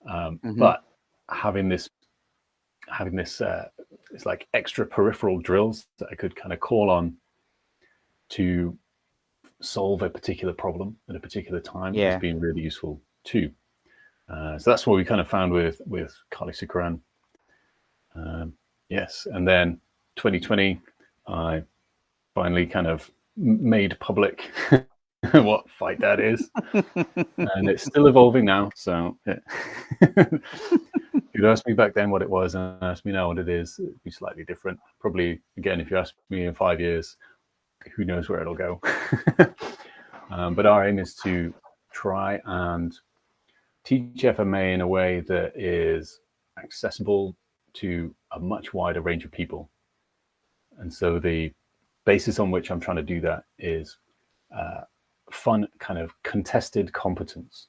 Mm-hmm. But having this having this it's like extra peripheral drills that I could kind of call on to solve a particular problem at a particular time has Yeah. been really useful too. So that's what we kind of found with Kali Sukran. Yes, and then 2020, I finally kind of made public what Fight Dad is, and it's still evolving now. So yeah. If you'd asked me back then what it was and asked me now what it is, it'd be slightly different. Probably again, if you ask me in 5 years, who knows where it'll go. But our aim is to try and teach FMA in a way that is accessible to a much wider range of people. And so the basis on which I'm trying to do that is fun, kind of contested competence.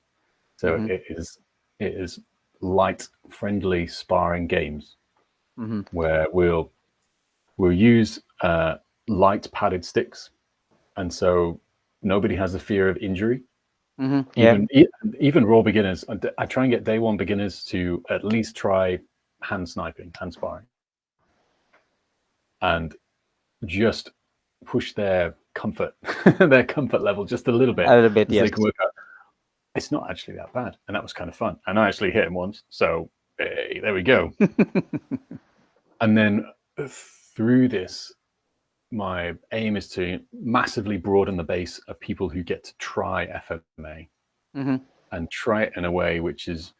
So Mm-hmm. it is light, friendly sparring games Mm-hmm. where we'll use light padded sticks, and so nobody has the fear of injury. Mm-hmm. Yeah. Even raw beginners, I try and get day one beginners to at least try hand sparring, and just push their comfort their comfort level just a little A bit, little bit, so they yes. can work out it's not actually that bad, and that was kind of fun. And I actually hit him once, so hey, there we go. And then through this, my aim is to massively broaden the base of people who get to try FMA Mm-hmm. and try it in a way which is,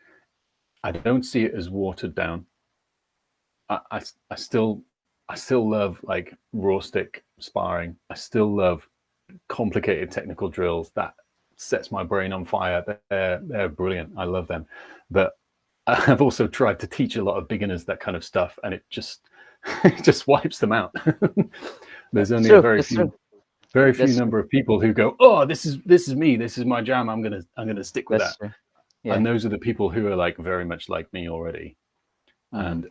I don't see it as watered down. I still love like raw stick sparring. I still love complicated technical drills that sets my brain on fire. They're brilliant. I love them, but I've also tried to teach a lot of beginners that kind of stuff, and it just it just wipes them out. There's That's only a true. very That's few true. very few That's true. number of people who go, oh, this is me, this is my jam, I'm gonna stick with That's that. true. Yeah. And those are the people who are like very much like me already. Mm-hmm. And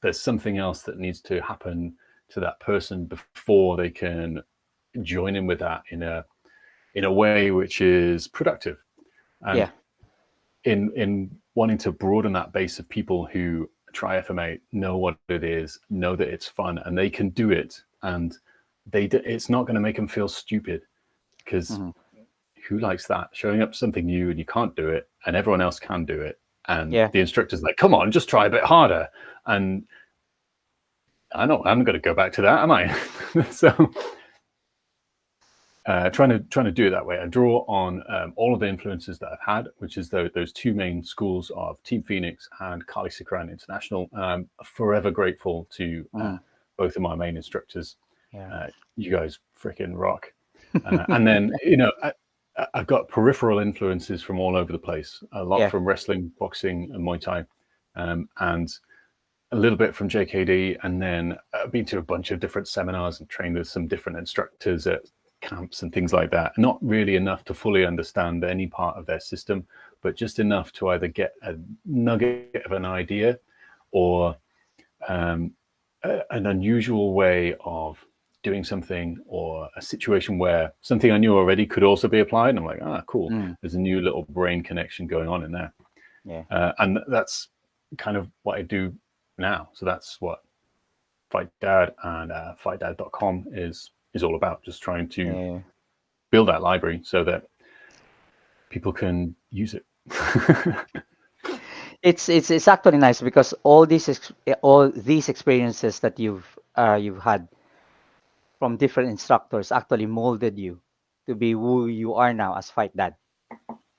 there's something else that needs to happen to that person before they can join in with that in a way which is productive. And Yeah. in wanting to broaden that base of people who try FMA, know what it is, know that it's fun, and they can do it, and it's not going to make them feel stupid, because Mm-hmm. who likes that? Showing up something new and you can't do it, and everyone else can do it, and Yeah. the instructor's like, "Come on, just try a bit harder." And I'm going to go back to that, am I? So trying to do it that way. I draw on all of the influences that I've had, which is those two main schools of Team Phoenix and Kali Sikran International. I'm forever grateful to Mm-hmm. both of my main instructors. Yeah. You guys freaking rock. And then I've got peripheral influences from all over the place. A lot Yeah. from wrestling, boxing, and Muay Thai, and a little bit from JKD, and then I've been to a bunch of different seminars and trained with some different instructors at camps and things like that. Not really enough to fully understand any part of their system, but just enough to either get a nugget of an idea or an unusual way of doing something, or a situation where something I knew already could also be applied. And I'm like, cool. Mm. There's a new little brain connection going on in there. Yeah. And that's kind of what I do now. So that's what Fight Dad and fightdad.com is all about. Just trying to Yeah. build that library so that people can use it. It's actually nice because all these experiences that you've had from different instructors actually molded you to be who you are now as Fight Dad,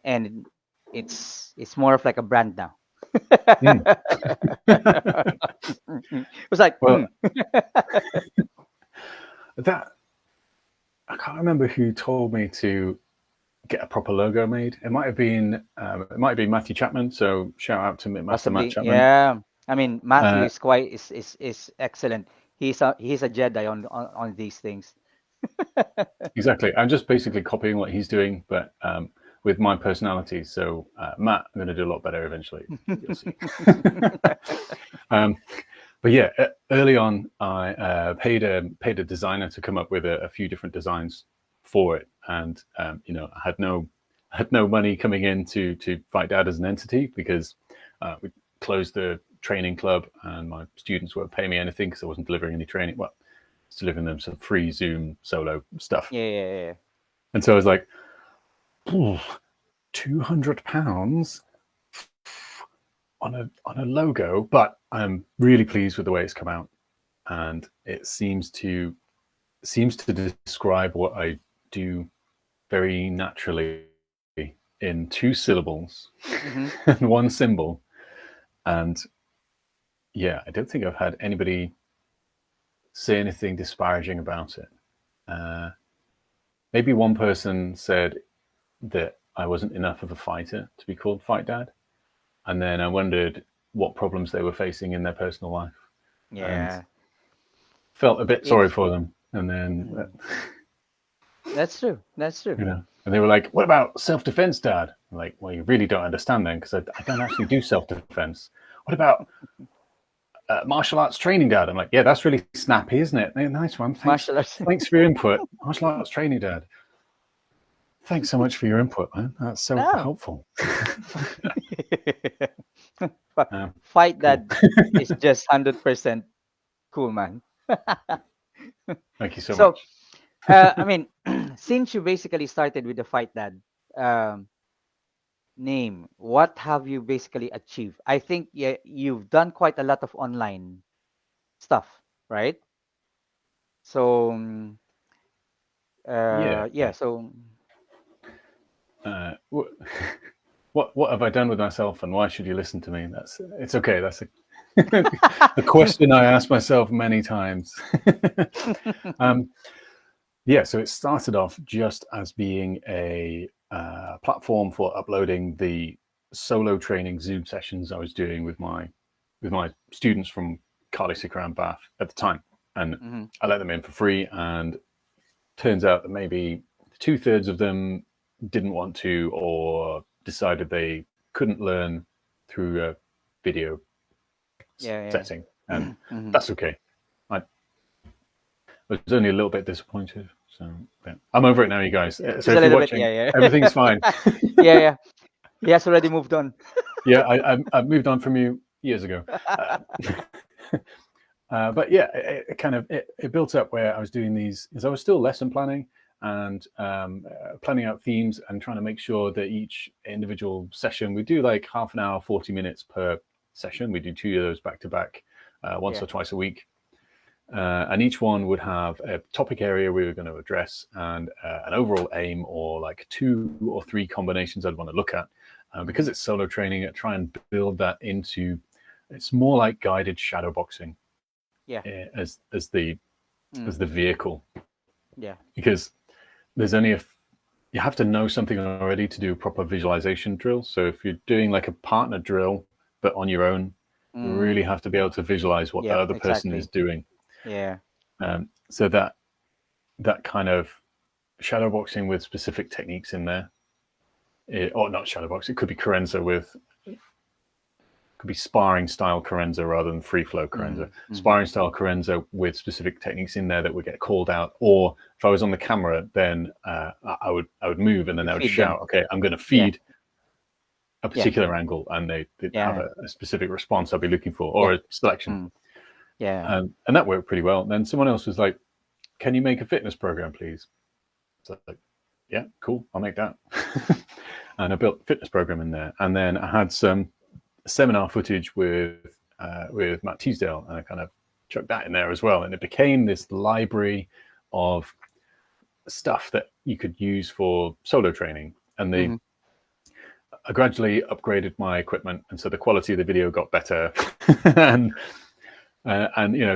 and it's more of like a brand now. Mm. It's like Well, that I can't remember who told me to get a proper logo made. It might be Matthew Chapman. So shout out to Master Matt possibly, Chapman. yeah. I mean, Matthew Uh, is quite is excellent. He's a Jedi on these things. exactly. I'm just basically copying what he's doing, but with my personality. So Matt, I'm going to do a lot better eventually. You'll see. But yeah, early on, I paid a designer to come up with a few different designs for it, and I had no money coming in to Fight Dad as an entity, because we closed the training club, and my students weren't paying me anything because I wasn't delivering any training. Well, I was delivering them some free Zoom solo stuff, Yeah. and so I was like, £200 on a logo, but I'm really pleased with the way it's come out, and it seems to describe what I do very naturally in 2 syllables Mm-hmm. and 1 symbol. And yeah, I don't think I've had anybody say anything disparaging about it. Maybe one person said that I wasn't enough of a fighter to be called Fight Dad, and then I wondered what problems they were facing in their personal life, and Yeah. felt a bit sorry It's for them. And then, mm, that's true. That's true. and they were like, "What about self-defense, Dad?" I'm like, "Well, you really don't understand then, because I don't actually do self-defense. What about martial arts training, Dad?" I'm like, "Yeah, that's really snappy, isn't it? Nice one. Martial arts. Thanks for your input. Martial arts training, Dad. Thanks so much for your input, man. That's so No. helpful." Fi- Uh, Fight cool. Dad is just 100% cool, man. Thank you so So, much. I mean, since you basically started with the Fight Dad um, name, what have you basically achieved? I think you've done quite a lot of online stuff, right? So, Yeah. yeah. So, Uh, what have I done with myself, and why should you listen to me? It's okay. That's a question I ask myself many times. um, yeah, so it started off just as being a platform for uploading the solo training Zoom sessions I was doing with my students from Carly Sikran Bath at the time, and mhm, I let them in for free. And turns out that maybe 2/3 of them didn't want to, or decided they couldn't learn through a video yeah, setting, and yeah. Mhm. that's okay. I was only a little bit disappointed, so yeah. I'm over it now, you guys. So Just a if you're little bit, watching, yeah, everything's fine. yeah. Yeah. He has already moved on. Yeah, I moved on from you years ago. Uh, but yeah, it kind of it built up where I was doing these, because I was still lesson planning and planning out themes and trying to make sure that each individual session, we do like half an hour, 40 minutes per session. We do 2 of those back to back, once Yeah. or twice a week. And each one would have a topic area we were going to address, and an overall aim, or like 2 or 3 combinations I'd want to look at. Because Mhm. it's solo training, I try and build that into, it's more like guided shadow boxing Yeah. as Mm. the vehicle, Yeah. because there's only you have to know something already to do a proper visualization drill. So if you're doing like a partner drill but on your own, you really Mm. have to be able to visualize what the Yep. other person is Exactly. doing. Yeah. So that kind of shadow boxing with specific techniques in there, or not shadow box, it could be Carenza with, could be sparring style Carenza rather than free flow Carenza. Mm. Mhm. Sparring style Carenza with specific techniques in there that would get called out. Or if I was on the camera, then I would move, and then You I would feed them. shout, "Okay, I'm going to Yeah. feed a Yeah. particular angle," and they'd have Yeah. a specific response I'll be looking for, Yeah. or a selection. Mm. Yeah. And that worked pretty well. And then someone else was like, "Can you make a fitness program, please?" So like, yeah, cool, I'll make that. And I built a fitness program in there, and then I had some seminar footage with Matt Teasdale, and I kind of chucked that in there as well, and it became this library of stuff that you could use for solo training. And Mhm. I gradually upgraded my equipment, and so the quality of the video got better, and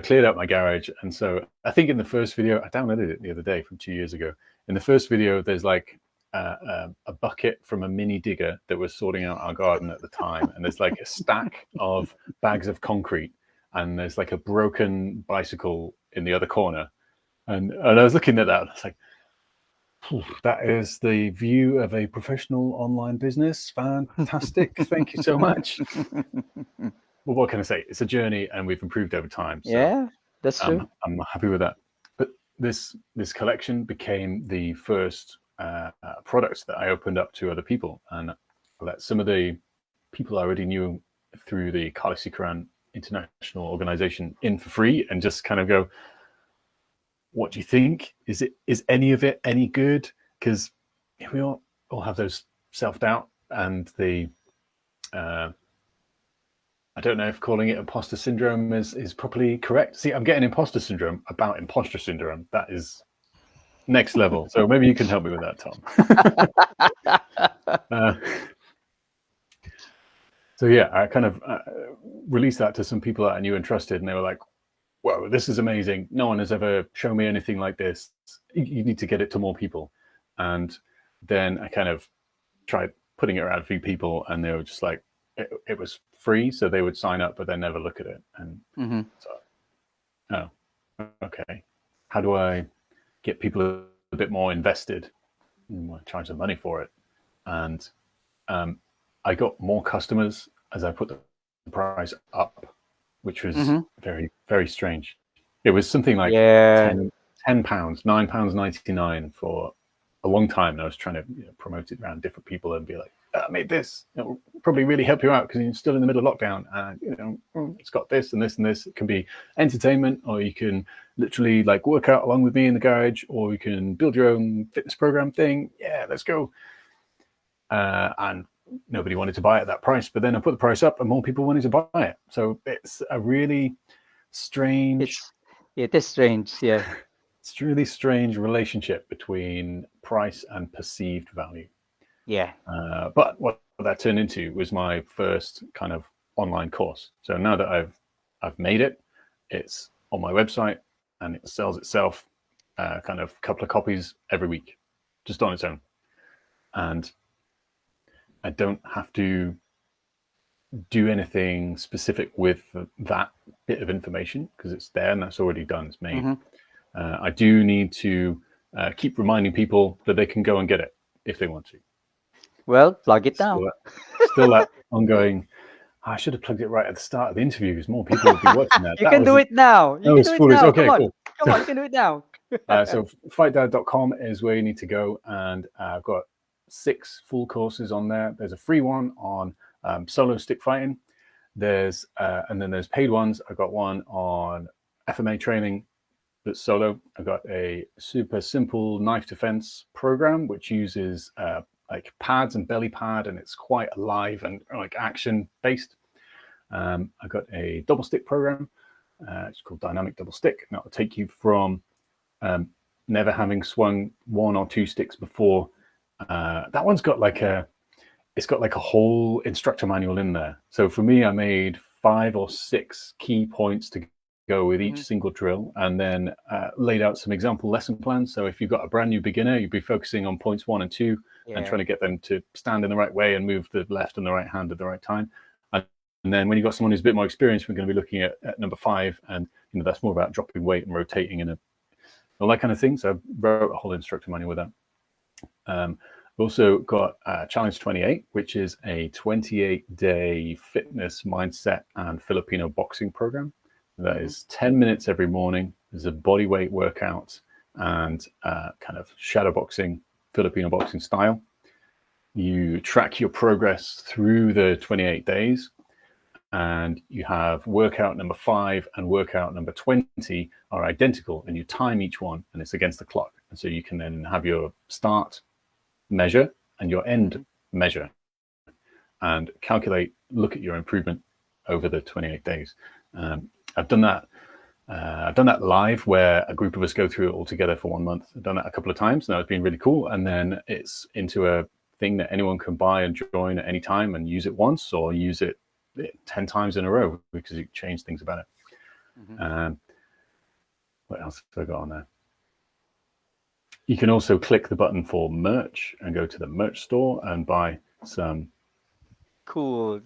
cleared out my garage. And so I think in the first video, I downloaded it the other day from 2 years ago. In the first video, there's like a bucket from a mini digger that was sorting out our garden at the time, and there's like a stack of bags of concrete, and there's like a broken bicycle in the other corner. And I was looking at that, and I was like, That is the view of a professional online business. Fantastic. Thank you so much. Well, what can I say? It's a journey, and we've improved over time. So Yeah, that's true. I'm happy with that. But this collection became the first product that I opened up to other people, and let some of the people I already knew through the Kali Sikaran International Organization in for free, and just kind of go, "What do you think? Is any of it any good?" Because we all have those self doubt and the uh, I don't know if calling it imposter syndrome is properly correct. See, I'm getting imposter syndrome about imposter syndrome. That is next level. So maybe you can help me with that, Tom. uh, so yeah, I kind of released that to some people that I knew and trusted, and they were like, "Whoa, this is amazing! No one has ever shown me anything like this. You need to get it to more people." And then I kind of tried putting it around a few people, and they were just like, it was free, so they would sign up, but then never look at it. And Mm-hmm. so, oh, okay. How do I get people a bit more invested? Charge them money for it, and I got more customers as I put the price up, which was Mm-hmm. very, very strange. It was something like Yeah. 10 pounds, £9.99 for a long time. And I was trying to promote it around different people and be like, I made this. It'll probably really help you out because you're still in the middle of lockdown. And it's got this and this and this. It can be entertainment, or you can literally like work out along with me in the garage, or you can build your own fitness program thing. Yeah, let's go. And nobody wanted to buy it at that price. But then I put the price up, and more people wanted to buy it. So it's a really strange, It's it is strange. Yeah. it's a really strange relationship between price and perceived value. Yeah. But what that turned into was my first kind of online course. So now that I've made it, it's on my website and it sells itself, kind of a couple of copies every week, just on its own, and I don't have to do anything specific with that bit of information because it's there and that's already done. It's made. Mm-hmm. I do need to keep reminding people that they can go and get it if they want to. Well, plug it Still now. that, still that ongoing. I should have plugged it right at the start of the interview because more people would be watching that. You can do it now. You That can was do it foolish. now. Come Okay, on. cool. Come on. You can do it now. So fightdad.com is where you need to go, and I've got 6 full courses on there. There's a free one on solo stick fighting. There's and then there's paid ones. I've got one on FMA training that's solo. I've got a super simple knife defense program which uses like pads and belly pad, and it's quite alive and like action based. I've got a double stick program. It's called Dynamic Double Stick, and that will take you from never having swung 1 or 2 sticks before. That one's got like it's got like a whole instructor manual in there. So for me, I made 5 or 6 key points to go with each Mm-hmm. single drill, and then laid out some example lesson plans. So if you've got a brand new beginner, you'd be focusing on points 1 and 2 and Yeah. trying to get them to stand in the right way and move the left and the right hand at the right time. And then when you've got someone who's a bit more experienced, we're going to be looking at number 5, and that's more about dropping weight and rotating and all that kind of thing. So I wrote a whole instructor manual with that. We've also got Challenge 28, which is a 28-day fitness, mindset, and Filipino boxing program. That Mm-hmm. is 10 minutes every morning. There's a body weight workout and kind of shadow boxing, Filipino boxing style. You track your progress through the 28 days, and you have workout number 5 and workout number 20 are identical, and you time each one, and it's against the clock. And so you can then have your start measure and your end measure and calculate, look at your improvement over the 28 days. I've done that. I've done that live where a group of us go through it all together for 1 month. I've done that a couple of times. Now it's been really cool. And then it's into a thing that anyone can buy and join at any time and use it once or use it 10 times in a row because you change things about it. Mm-hmm. What else have I got on there? You can also click the button for merch and go to the merch store and buy some Cool.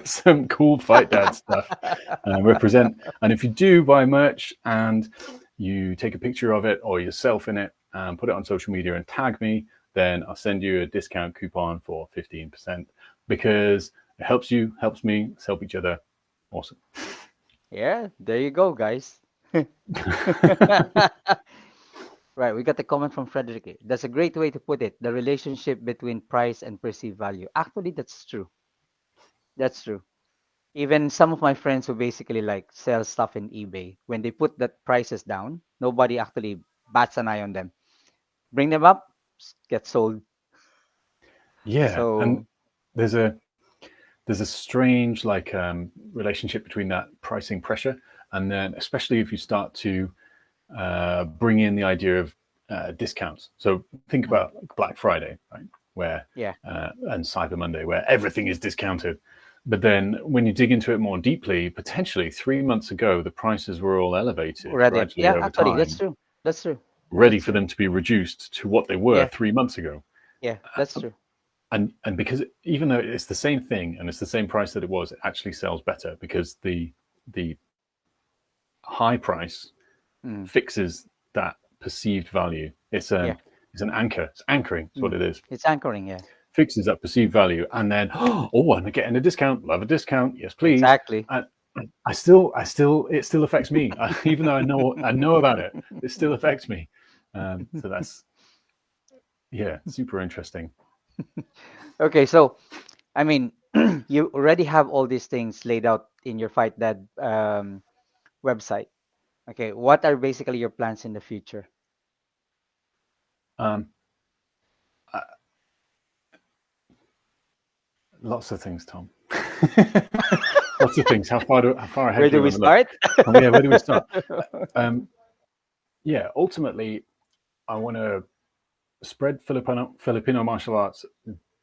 some cool Fight Dad stuff and represent. And if you do buy merch and you take a picture of it or yourself in it, and put it on social media and tag me, then I'll send you a discount coupon for 15% because it helps you, helps me, let's help each other. Awesome. Yeah, there you go, guys. Right, we got a comment from Frederick. That's a great way to put it. The relationship between price and perceived value. Actually, that's true. That's true. Even some of my friends who basically like sell stuff in eBay, when they put the prices down, nobody actually bats an eye on them. Bring them up, get sold. Yeah, and So there's a there's a strange like relationship between that pricing pressure, and then especially if you start to bring in the idea of discounts. So think mm, about Black Friday, right? Where yeah, and Cyber Monday, where everything is discounted. But then when you dig into it more deeply, potentially 3 months ago, the prices were all elevated already. gradually Yeah, over actually, that's time, true. That's true. ready That's for true. them to be reduced to what they were Yeah, 3 months ago. yeah, that's true. And because even though it's the same thing and it's the same price that it was, it actually sells better because the high price Mm, fixes that perceived value. yeah, It's an anchor. It's anchoring. It's what mm, it is. it's anchoring. Yeah, Fixes that perceived value, and then oh, I'm getting a discount. Love a discount. Yes, please. exactly. And it still affects me, even though I know about it. It still affects me. So that's yeah, super interesting. Okay, so I mean, you already have all these things laid out in your Fight Dad website. Okay, what are basically your plans in the future? Um, uh, Lots of things, Tom. Lots of things. How far ahead Where do do you we want to look? start? Oh yeah, where do we start? Um, yeah, ultimately, I want to spread Filipino martial arts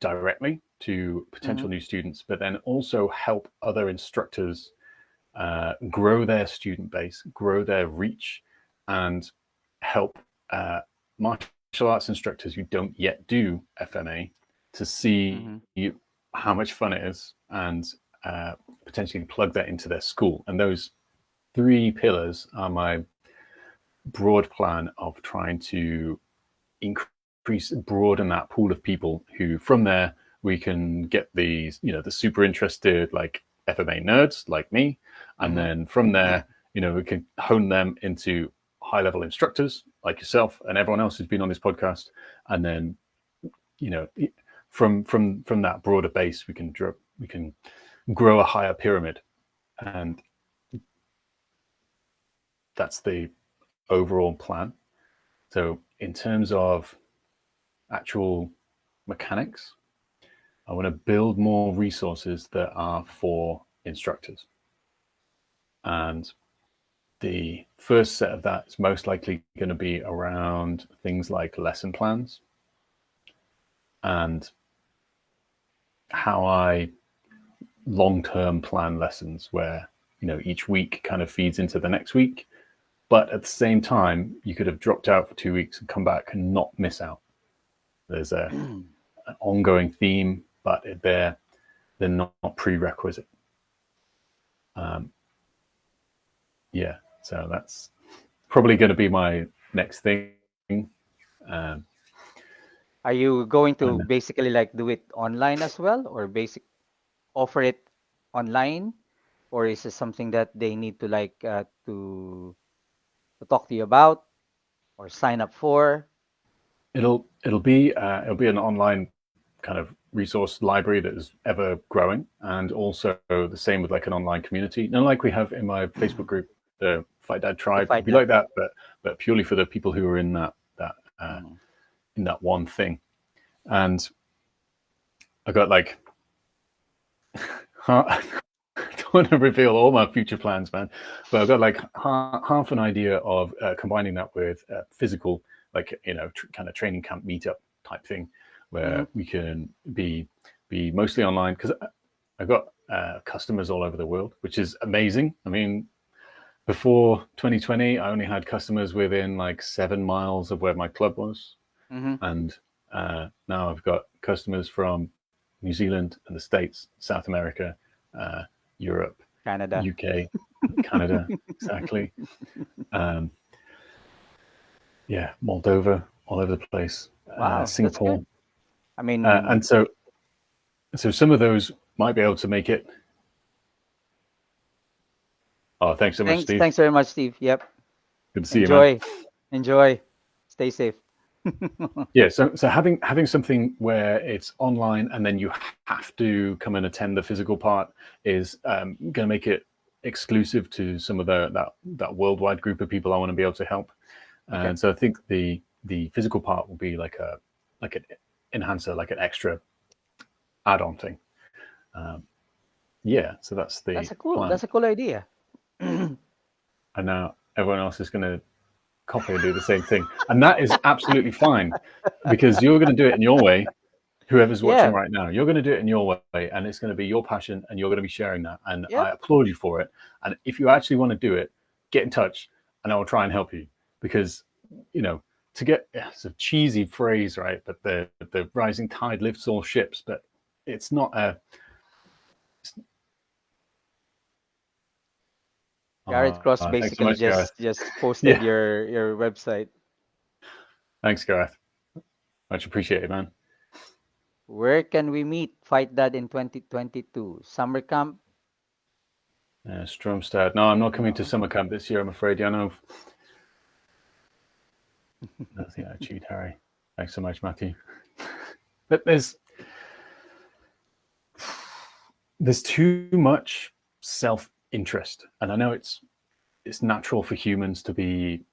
directly to Hmm. potential new students, but then also help other instructors grow their student base, grow their reach, and help martial arts instructors who don't yet do FMA to see Hmm. how much fun it is and potentially plug that into their school. And those three pillars are my broad plan of trying to increase, broaden that pool of people who, from there, we can get these, the super interested, like FMA nerds like me. And Hmm. then from there, we can hone them into high level instructors like yourself and everyone else who's been on this podcast. And then, you know, from that broader base, we can grow a higher pyramid. And that's the overall plan. So in terms of actual mechanics, I want to build more resources that are for instructors. And the first set of that is most likely going to be around things like lesson plans and how I long term plan lessons where, each week kind of feeds into the next week. But at the same time, you could have dropped out for 2 weeks and come back and not miss out. There's an ongoing theme, but they're not prerequisite. Um, yeah, so that's probably going to be my next thing. Um, Are you going and to basically like do it online as well, or basic offer it online, or is it something that they need to like to talk to you about or sign up for? it'll be an online kind of resource library that is ever growing, and also the same with like an online community. Not like we have in my Facebook group, the Fight Dad The tribe. It'll Fight be Dad like that, tribe. but purely for the people who are in that Mhm. in that one thing. And I got like I don't want to reveal all my future plans, man, but I've got like half an idea of combining that with physical, like kind of training camp meetup type thing, Mhm. where we can be mostly online because I've got customers all over the world, which is amazing. I mean, before 2020, I only had customers within like 7 miles of where my club was, Mhm. and now I've got customers from New Zealand and the States, South America, uh, Europe, Canada. UK, Canada, exactly. Um, yeah, Moldova. all over the place, Wow, that's Singapore, good. I mean, and so some of those might be able to make it. Oh, thanks so much, Steve. thanks very much, Steve. Yep. Good to see you, man. Enjoy, enjoy. Stay safe. Yeah, so having something where it's online and then you have to come and attend the physical part is going to make it exclusive to some of that worldwide group of people I want to be able to help. Okay. And so I think the physical part will be like an enhancer, like an extra add-on thing. Um, yeah, so that's the plan. That's a cool idea. And now everyone else is going to copy and do the same thing, and that is absolutely fine because you're going to do it in your way. Whoever's watching Yeah. right now, you're going to do it in your way, and it's going to be your passion, and you're going to be sharing that. And I Yep. applaud you for it. And if you actually want to do it, get in touch, and I will try and help you because to get it's a cheesy phrase, right? But the rising tide lifts all ships, but it's not a. Garrett Cross Thanks so basically much, Gareth. just posted Yeah, your website. thanks, Gareth. Much appreciated, man. Where can we meet? Fight Dad in 2022 summer camp. Stromstad. No, I'm not coming to No. summer camp this year. I'm afraid. Yeah, no. That's the attitude, Harry. Thanks so much, Matthew. But there's too much self-interest, and I know it's natural for humans to be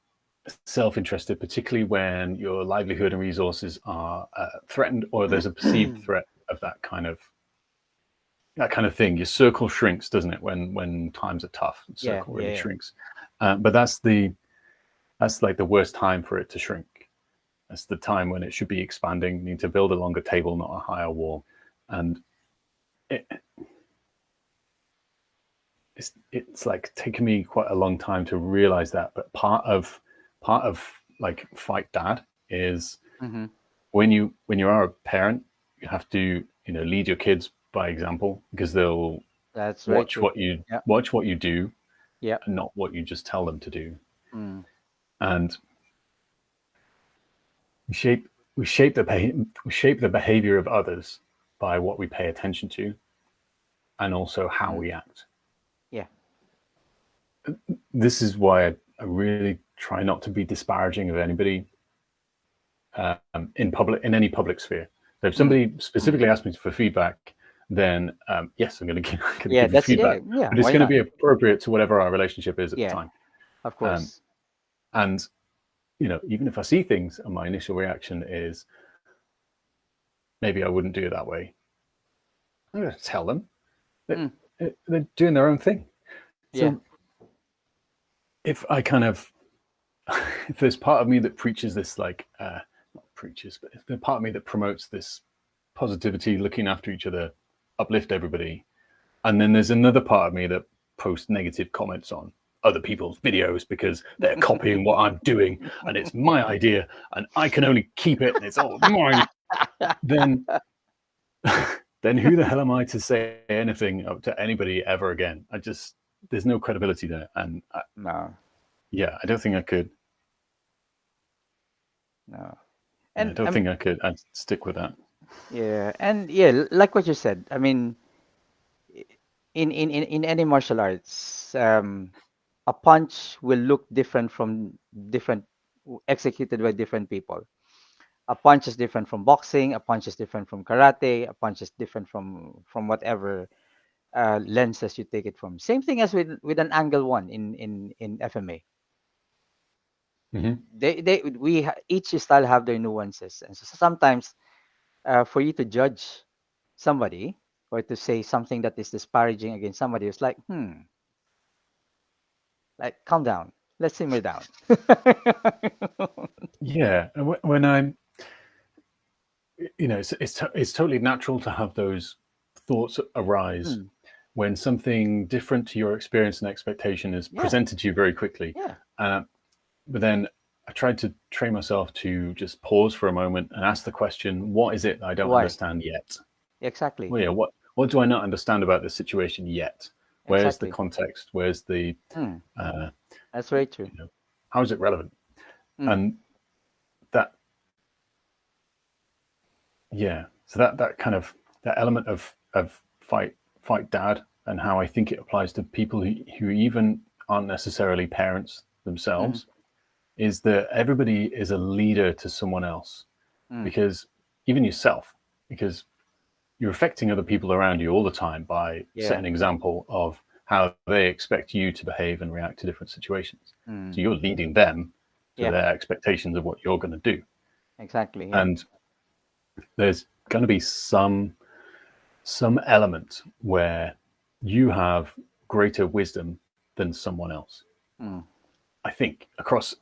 self-interested, particularly when your livelihood and resources are threatened, or there's a perceived threat of that kind of thing. Your circle shrinks, doesn't it? When times are tough, the Yeah, circle yeah, really yeah. shrinks. But that's like the worst time for it to shrink. That's the time when it should be expanding. You need to build a longer table, not a higher wall. And it, it's like taken me quite a long time to realize that. But part of like Fight Dad is Mm-hmm. when you are a parent, you have to lead your kids by example because they'll That's very watch true. Yeah. what you do Yeah. and not what you just tell them to do. Mm. And we shape we shape the behavior of others by what we pay attention to and also how Mm. we act. Yeah. This is why I really try not to be disparaging of anybody in any public sphere. So if Mm. somebody specifically asks me for feedback, then yes, I'm going to Yeah. give you That's feedback, yeah. but it's Why going to not? be appropriate to whatever our relationship is at the Yeah. time. Of Um, course. and even if I see things and my initial reaction is maybe I wouldn't do it that way, I'm going to tell them that Mm. they're doing their own thing. Yeah. So if I kind of if there's part of me that preaches this not preaches, but if there's part of me that promotes this positivity, looking after each other, uplift everybody, and then there's another part of me that posts negative comments on other people's videos because they're copying what I'm doing and it's my idea and I can only keep it and it's all mine, then then who the hell am I to say anything to anybody ever again? There's no credibility there, and No. yeah, I don't think I could. No. Yeah, I And don't think I could. I'd stick with that. yeah, and yeah, like what you said. I mean, in any martial arts, a punch will look different from different executed by different people. A punch is different from boxing. A punch is different from karate. A punch is different from whatever lenses you take it from. Same thing as with an angle one in FMA. Mm-hmm. Each style have their nuances, and so sometimes for you to judge somebody or to say something that is disparaging against somebody, it's like like calm down, let's simmer down. Yeah, and when I'm, it's totally natural to have those thoughts arise Hmm. when something different to your experience and expectation is Yeah, presented to you very quickly. yeah. Uh, but then I tried to train myself to just pause for a moment and ask the question, what is it I don't Why? understand yet? Exactly. Well, yeah, what do I not understand about this situation yet? Where's the Exactly. context? Where's the Hmm. uh, That's very true. how is it relevant? Hmm. And that yeah. So that kind of that element of fight dad, and how I think it applies to people who even aren't necessarily parents Mm-hmm. themselves, is that everybody is a leader to someone else, Mm. because even yourself, because you're affecting other people around you all the time by setting Yeah. an example of how they expect you to behave and react to different situations. So Mm. you're leading them to Yeah. their expectations of what you're going to do. Exactly. Yeah. And there's going to be some element where you have greater wisdom than someone else. Mm. I think across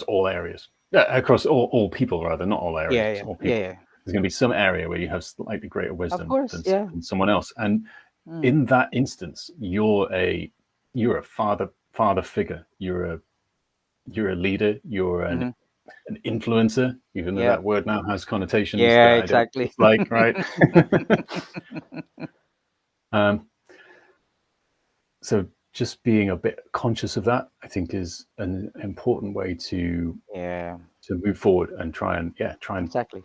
all areas, across all people rather, not all areas, Yeah. because Yeah. all Yeah. people. Yeah. There's going to be some area where you have slightly greater Of wisdom course. Yeah. than someone else, and Mm. in that instance, you're a father figure. You're a leader. You're Mm-hmm. an influencer, even though Yeah. that word now has connotations that Yeah. I don't Exactly. dislike. Right. um, so just being a bit conscious of that, I think, is an important way Yeah. to move forward and try and Exactly.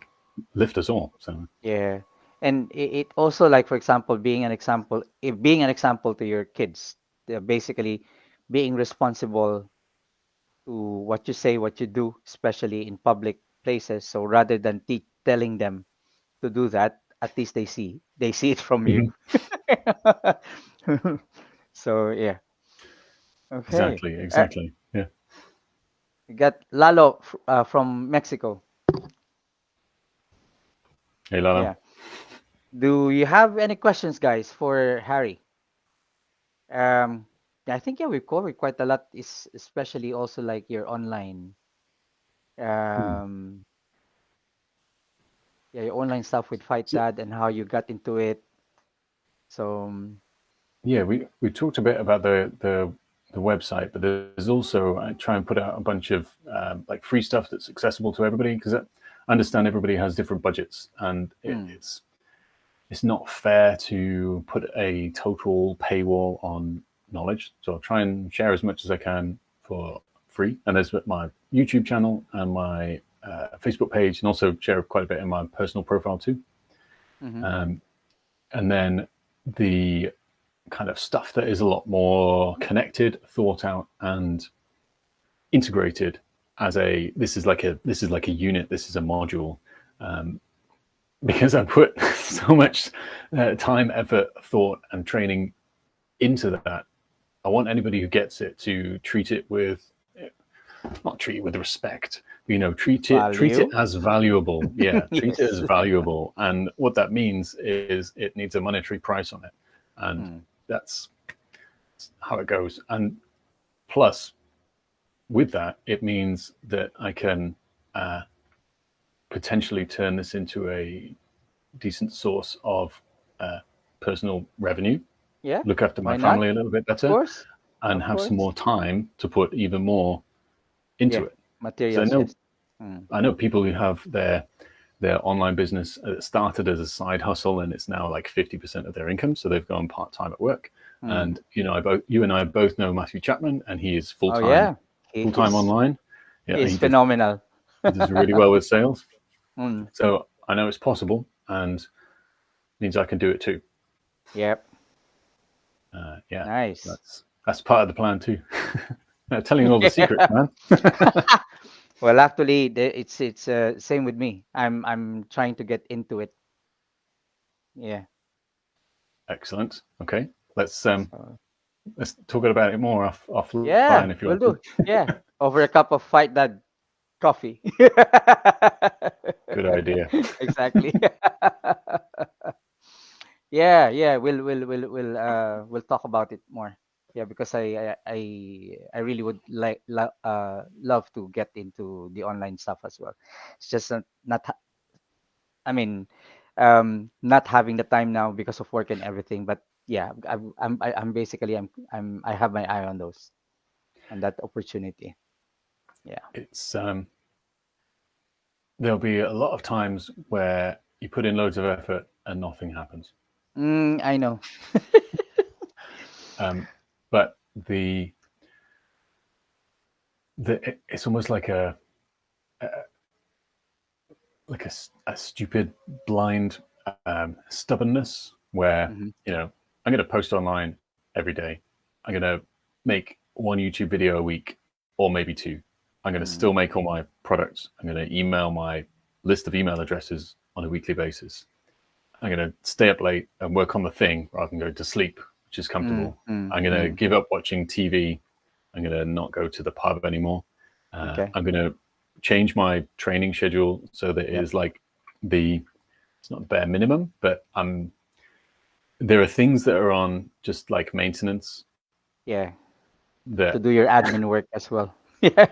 lift us all. So Yeah. And it also, like, for example, being an example, being an example to your kids, basically being responsible to what you say, what you do, especially in public places. So rather than telling them to do that, at least they see it from you. Mhm. So yeah. Okay. Exactly, exactly. Yeah. We got Lalo from Mexico. Hey, Lalo. Yeah. Do you have any questions, guys, for Harry? Yeah, I think, yeah, we've covered quite a lot, is especially also like your online, Hmm. um, yeah, your online stuff with Fight So, Dad and how you got into it. So yeah, we talked a bit about the website, but there's also I try and put out a bunch of like free stuff that's accessible to everybody, because I understand everybody has different budgets, and mm, it's not fair to put a total paywall on knowledge. So I'll try and share as much as I can for free. And there's my YouTube channel and my Facebook page, and also share quite a bit in my personal profile too. mm-hmm, Um, and then the kind of stuff that is a lot more connected, thought out, and integrated as a this is like a unit. This is a module. Um, because I put so much time, effort, thought, and training into that. I want anybody who gets it to treat it with, not treat it with respect, treat it value. as valuable. Yeah, treat it as Yes. valuable. And what that means is it needs a monetary price on it, and Mm, that's how it goes. And plus, with that, it means that I can uh, potentially turn this into a decent source of uh, personal revenue, yeah. look after my Why not? family a little bit Of better, course. and Of have some course. more time to put even more into Yeah. it. So Materials. Yes. Mm, I know people who have their online business started as a side hustle, and it's now like 50% of their income. So they've gone part time at work. mm. And you and I both know Matthew Chapman, and he is Oh yeah. full time He's online. Yeah, he's phenomenal. he does really well with sales. Mm, So I know it's possible, and means I can do it too. yep. Yeah, Nice. that's part of the plan too. Telling you all the secrets, man. Well, actually, it's same with me. I'm trying to get into it. Yeah. Excellent. Okay, So let's talk about it more yeah, offline if you we'll want to. do. Yeah, over a cup of Fight Dad coffee. Good idea. Exactly. Yeah, yeah. We'll talk about it more. Yeah, because I really would love to get into the online stuff as well. It's just I mean, not having the time now because of work and everything. But yeah, I'm basically I have my eye on that opportunity. Yeah. It's there'll be a lot of times where you put in loads of effort and nothing happens. I know. Um, but it's almost like like a stupid blind stubbornness where Hmm. I'm going to post online every day. I'm going to make one YouTube video a week or maybe two. I'm going to Mm. still make all my products. I'm going to email my list of email addresses on a weekly basis. I'm going to stay up late and work on the thing rather than go to sleep, which is Mm. comfortable. Mm. I'm going to Mm. give up watching TV. I'm going to not go to the pub anymore. Okay. I'm going to change my training schedule so that it Yep. is like it's not the bare minimum, but there are things that are on just like maintenance Yeah. To that, do your admin work as well. Yeah.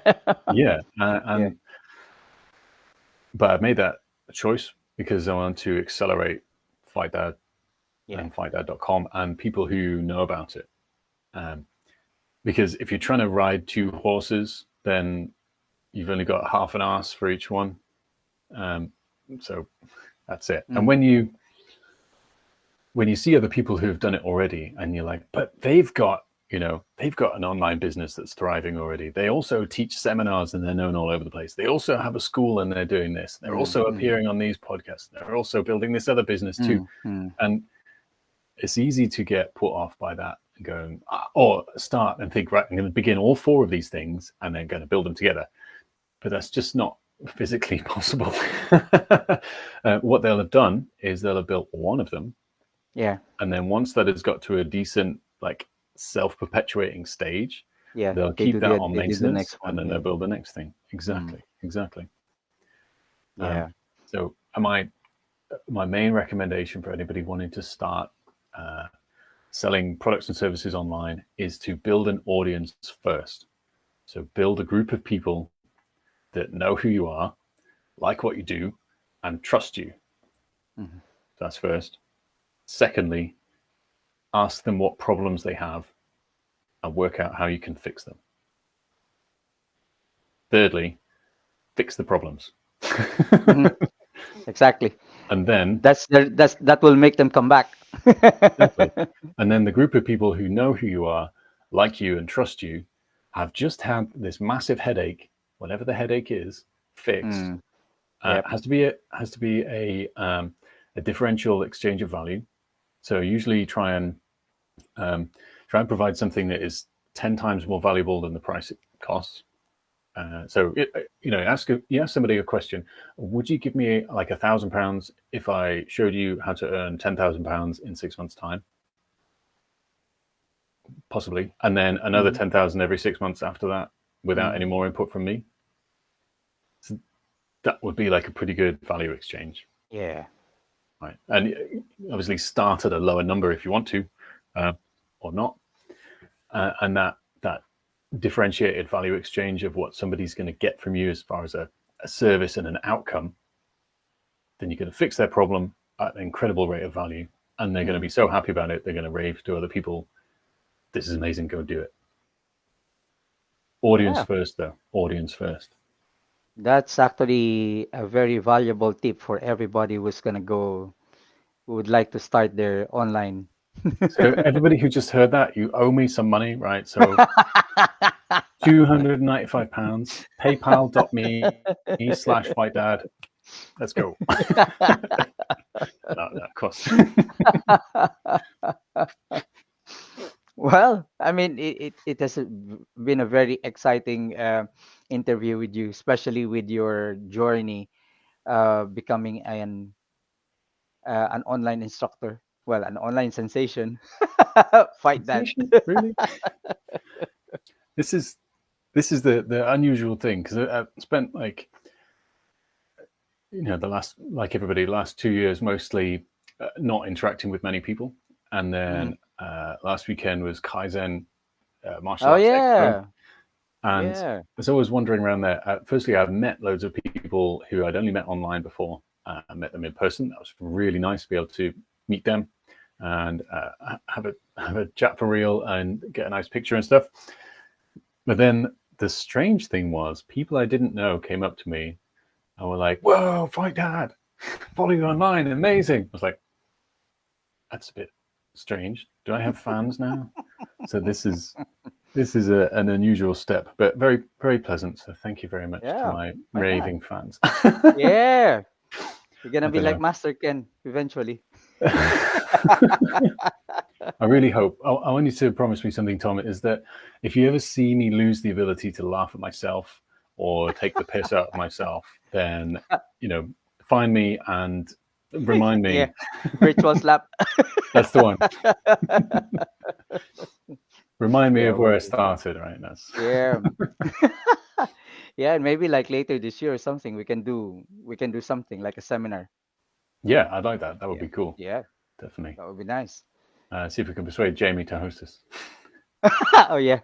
yeah, Yeah. and but I've made that choice because I want to accelerate Fight Dad Yeah. and FightDad.com and people who know about it. Um, because if you're trying to ride two horses, then you've only got half an ass for each one. Um, so that's it. And Mm. when you see other people who've done it already, and you're like, but they've got an online business that's thriving already. They also teach seminars and they're known all over the place. They also have a school and they're doing this. They're Mm. also Mm. appearing on these podcasts. They're also building this other business too. Mm. Mm. And it's easy to get put off by that and going, or start and think, right, I'm going to begin all four of these things and then going to build them together. But that's just not physically possible. What they'll have done is they'll have built one of them, Yeah. and then once that has got to a decent like self-perpetuating stage, Yeah. they'll keep that on They do the maintenance next and one. then they'll Yeah. build the next thing. Mm. Exactly. Yeah. So my main recommendation for anybody wanting to start uh, selling products and services online is to build an audience first. So build a group of people that know who you are, like what you do, and trust you. Mhm. That's first. Secondly, ask them what problems they have and work out how you can fix them. Thirdly, fix the problems. Mhm. Exactly. And then, That will make them come back. exactly. And then the group of people who know who you are, like you, and trust you have just had this massive headache, whatever the headache is, fixed. Mm. Yep. Has to be a differential exchange of value. So usually try and provide something that is 10 times more valuable than the price it costs. You ask somebody a question. Would you give me like £1,000 if I showed you how to earn £10,000 in 6 months' time? Possibly, and then another Hmm. 10,000 every 6 months after that, without Mm. any more input from me. So that would be like a pretty good value exchange, Yeah. right? And obviously, start at a lower number if you want to, uh, or not, and that differentiated value exchange of what somebody's going to get from you as far as a service and an outcome, then you're going to fix their problem at an incredible rate of value, and they're going to Mm. be so happy about it, they're going to rave to other people, this is amazing, go do it. Audience Yeah. first, though. Audience first. That's actually a very valuable tip for everybody who's gonna go, who would like to start their online. So everybody who just heard that, you owe me some money, right? So £295, paypal.me/white dad. Let's go. No, of course. Well, I mean, it has been a very exciting interview with you, especially with your journey becoming an online instructor. Well, an online sensation. Fight that. Sensation? Really? This is the unusual thing because I've spent like the last 2 years mostly not interacting with many people, and Mhm. then last weekend was Kaizen Martial Oh Arts Expo, yeah, and yeah. as I was wandering around there, firstly I've met loads of people who I'd only met online before. I met them in person. That was really nice to be able to meet them and have a chat for real and get a nice picture and stuff. But then the strange thing was, people I didn't know came up to me and were like, "Whoa, Fight Dad, follow you online, amazing!" I was like, "That's a bit strange. Do I have fans now?" So this is an unusual step, but very very pleasant. So thank you very much to Yeah. my Why not? raving fans. Yeah. You're gonna I be don't like know. Master Ken eventually. I really hope. I want you to promise me something, Tom. Is that if you ever see me lose the ability to laugh at myself or take the piss out of myself, then you know, find me and remind Yeah, me. virtual slap. That's the one. Remind me Yeah, of where I well, started. Right. That's. yeah. Yeah, and maybe like later this year or something, we can do something like a seminar. Yeah, I'd like that. That would Yeah, be cool. yeah, Definitely. that would be nice. See if we can persuade Jamie to host us. Oh yeah.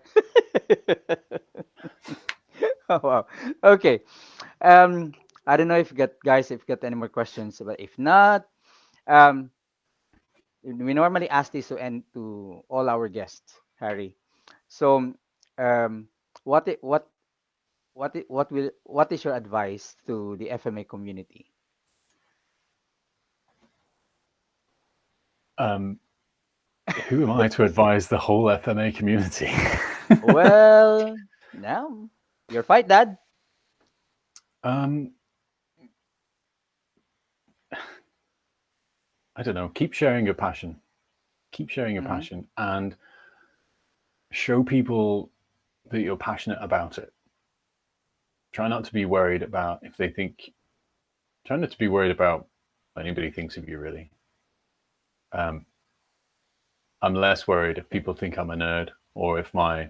Oh wow. Okay. Um, I don't know if you got guys if you got any more questions, but if not, um, we normally ask this to end to all our guests, Harry. So, um, what what is your advice to the FMA community? Um, who am I to advise the whole FMA community? Well, now your fight, Dad. um, I don't know. Keep sharing your passion. Keep sharing your Mm-hmm. passion and show people that you're passionate about it. Try not to be worried about if they think. Try not to be worried about what anybody thinks of you. Really, um, I'm less worried if people think I'm a nerd or if my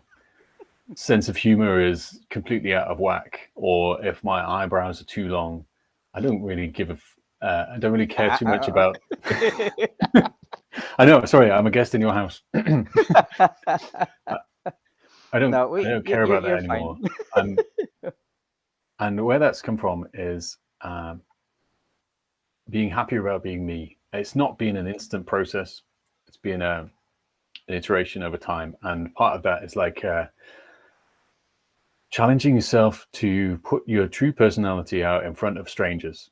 sense of humor is completely out of whack or if my eyebrows are too long. I don't really give a. I don't really care too much about. I know. Sorry, I'm a guest in your house. I don't. No, I don't you, care you're about that you're anymore. fine. I'm, and where that's come from is being happy about being me. It's not been an instant process. It's been an iteration over time, and part of that is like challenging yourself to put your true personality out in front of strangers,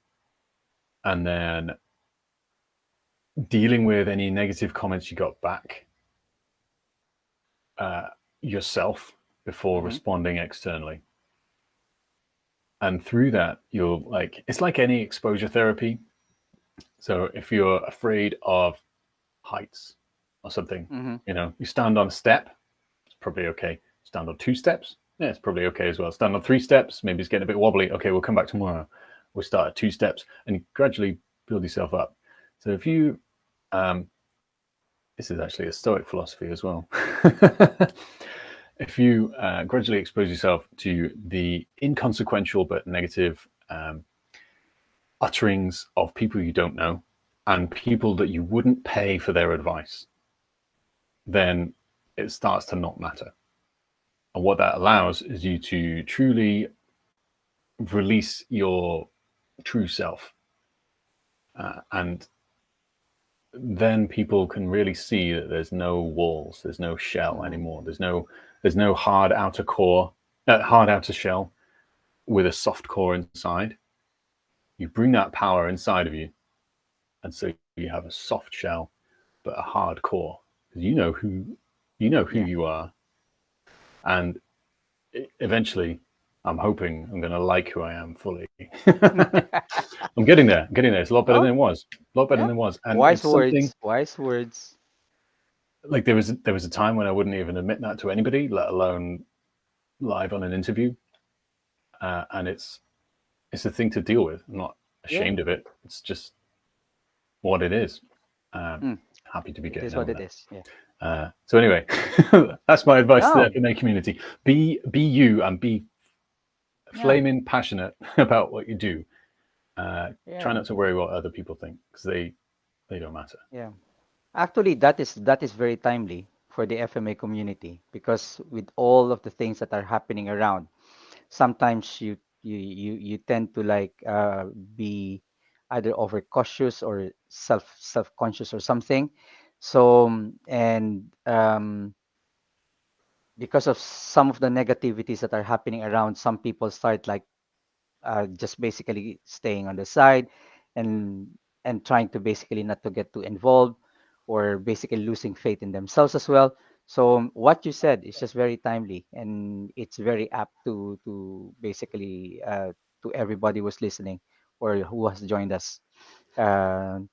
and then dealing with any negative comments you got back uh, yourself before Hmm. responding externally. And through that, you'll like it's like any exposure therapy. So if you're afraid of heights or something, Hmm. you stand on a step, it's probably okay. Stand on two steps, yeah, it's probably okay as well. Stand on three steps, maybe it's getting a bit wobbly. Okay, we'll come back tomorrow. We'll start at two steps and gradually build yourself up. So if you, um, this is actually a Stoic philosophy as well. If you gradually expose yourself to the inconsequential but negative utterings of people you don't know and people that you wouldn't pay for their advice, then it starts to not matter. And what that allows is you to truly release your true self. And then people can really see that there's no walls, there's no shell Hmm. anymore. There's no hard outer core, hard outer shell with a soft core inside. You bring that power inside of you, and so you have a soft shell but a hard core because you know who Yeah. you are, and eventually, I'm hoping I'm going to like who I am fully. I'm getting there. I'm getting there. It's a lot better than Oh, it was. A lot better yeah. than it was, and Wise it's something words. Wise words. like there was a time when I wouldn't even admit that to anybody, let alone live on an interview, and it's a thing to deal with. I'm not Yeah. ashamed of it. It's just what it is. Um, Mm, Happy to be it getting is what over it that. is. Yeah. So anyway, that's my advice to the No. FMA community: be you and be Yeah. flaming passionate about what you do. Yeah. Try not to worry what other people think because they don't matter. Yeah. Actually, that is very timely for the FMA community because with all of the things that are happening around, sometimes you tend to like be either overcautious or self-conscious or something. So because of some of the negativities that are happening around, some people start like just basically staying on the side and trying to basically not to get too involved or basically losing faith in themselves as well. So what you said is just very timely and it's very apt to basically to everybody who's listening. or who has joined us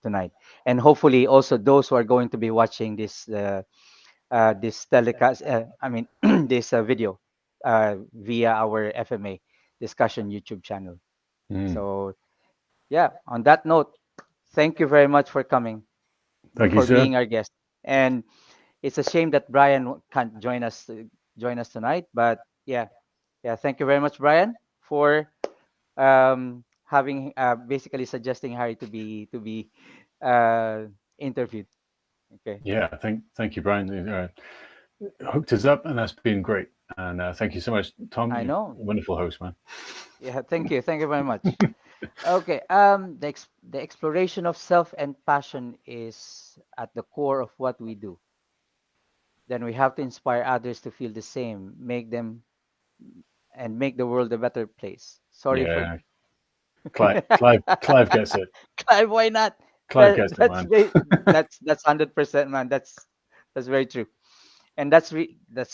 tonight, and hopefully also those who are going to be watching this telecast. I mean, this video via our FMA discussion YouTube channel. Mm. So yeah, on that note, thank you very much for coming, Thank you, for sir. being our guest. And it's a shame that Brian can't join us tonight. But yeah, yeah, thank you very much, Brian, for having basically suggesting Harry to be uh, interviewed. Okay, Yeah, thank you, Brian. Hooked us up, and that's been great. And thank you so much, Tom. I You're know. a wonderful host, man. Yeah, thank you very much. Okay, the exploration of self and passion is at the core of what we do. Then we have to inspire others to feel the same, make them and make the world a better place. Sorry for Yeah, Clive gets it. Clive, why not? Clive gets it, That's man. that's 100%, man. That's very true. And that's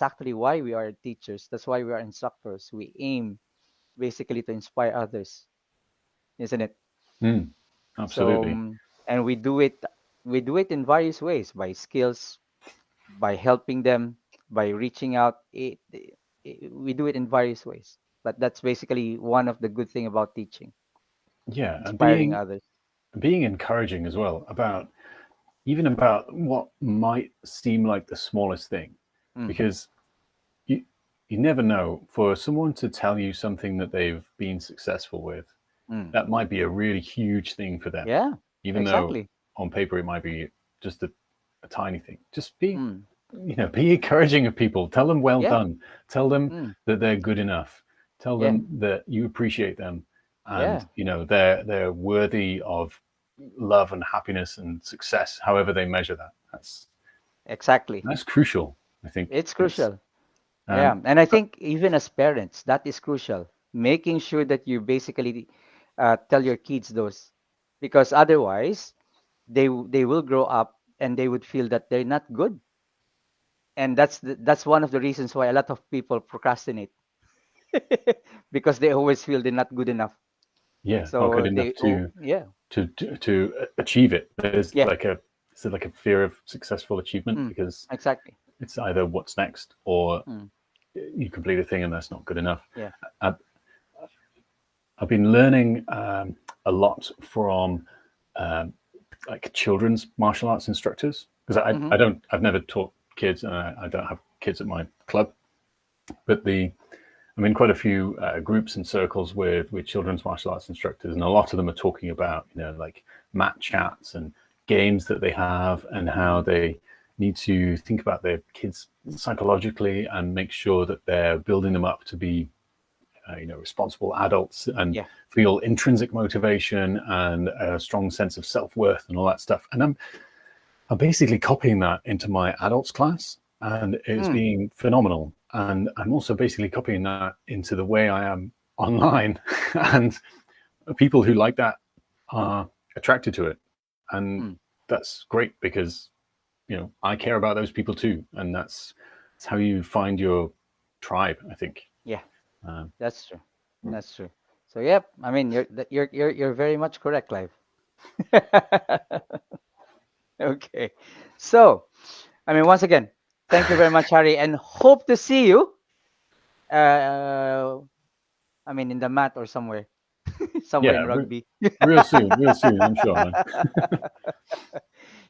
actually why we are teachers. That's why we are instructors. We aim basically to inspire others, isn't it? Mm, So absolutely. and we do it in various ways, by skills, by helping them, by reaching out. We do it in various ways. But that's basically one of the good thing about teaching, Yeah, and inspiring others. being encouraging as well about even about what might seem like the smallest thing, Mm-hmm. because you you never know, for someone to tell you something that they've been successful with, Mm. that might be a really huge thing for them, Yeah, even though exactly. on paper it might be just a tiny thing. Just be, Mm. be encouraging of people. Tell them well Yeah. done. Tell them Mm. that they're good enough. Tell Yeah. them that you appreciate them, and Yeah. they're worthy of love and happiness and success, however they measure that. Exactly. That's crucial. I think It's it's crucial. um, Yeah, and I think even as parents, that is crucial. Making sure that you basically tell your kids those, because otherwise they will grow up and they would feel that they're not good, and that's one of the reasons why a lot of people procrastinate because they always feel they're not good enough. yeah, not good So enough yeah, to achieve it. yeah, Is like a fear of successful achievement, mm, because exactly. it's either what's next or Mm, you complete a thing and that's not good enough. yeah. I, I've been learning a lot from um, like children's martial arts instructors, because Mm-hmm. I've never taught kids, and I don't have kids at my club, but I'm in quite a few groups and circles with children's martial arts instructors, and a lot of them are talking about like mat chats and games that they have, and how Mm-hmm. they need to think about their kids psychologically and make sure that they're building them up to be responsible adults, and Yeah. feel intrinsic motivation and a strong sense of self-worth and all that stuff. And I'm basically copying that into my adults class, and it's Mm, being phenomenal. And I'm also basically copying that into the way I am online, and people who like that are attracted to it, and mm, that's great, because I care about those people too, and that's how you find your tribe, I think. yeah. Um, That's true. That's true. So yep. I mean, you're very much correct, Clive. Okay. So, I mean, once again, thank you very much, Harry, and hope to see you. Uh, I mean, in the mat or somewhere, somewhere in yeah, rugby. real soon, I'm sure, man.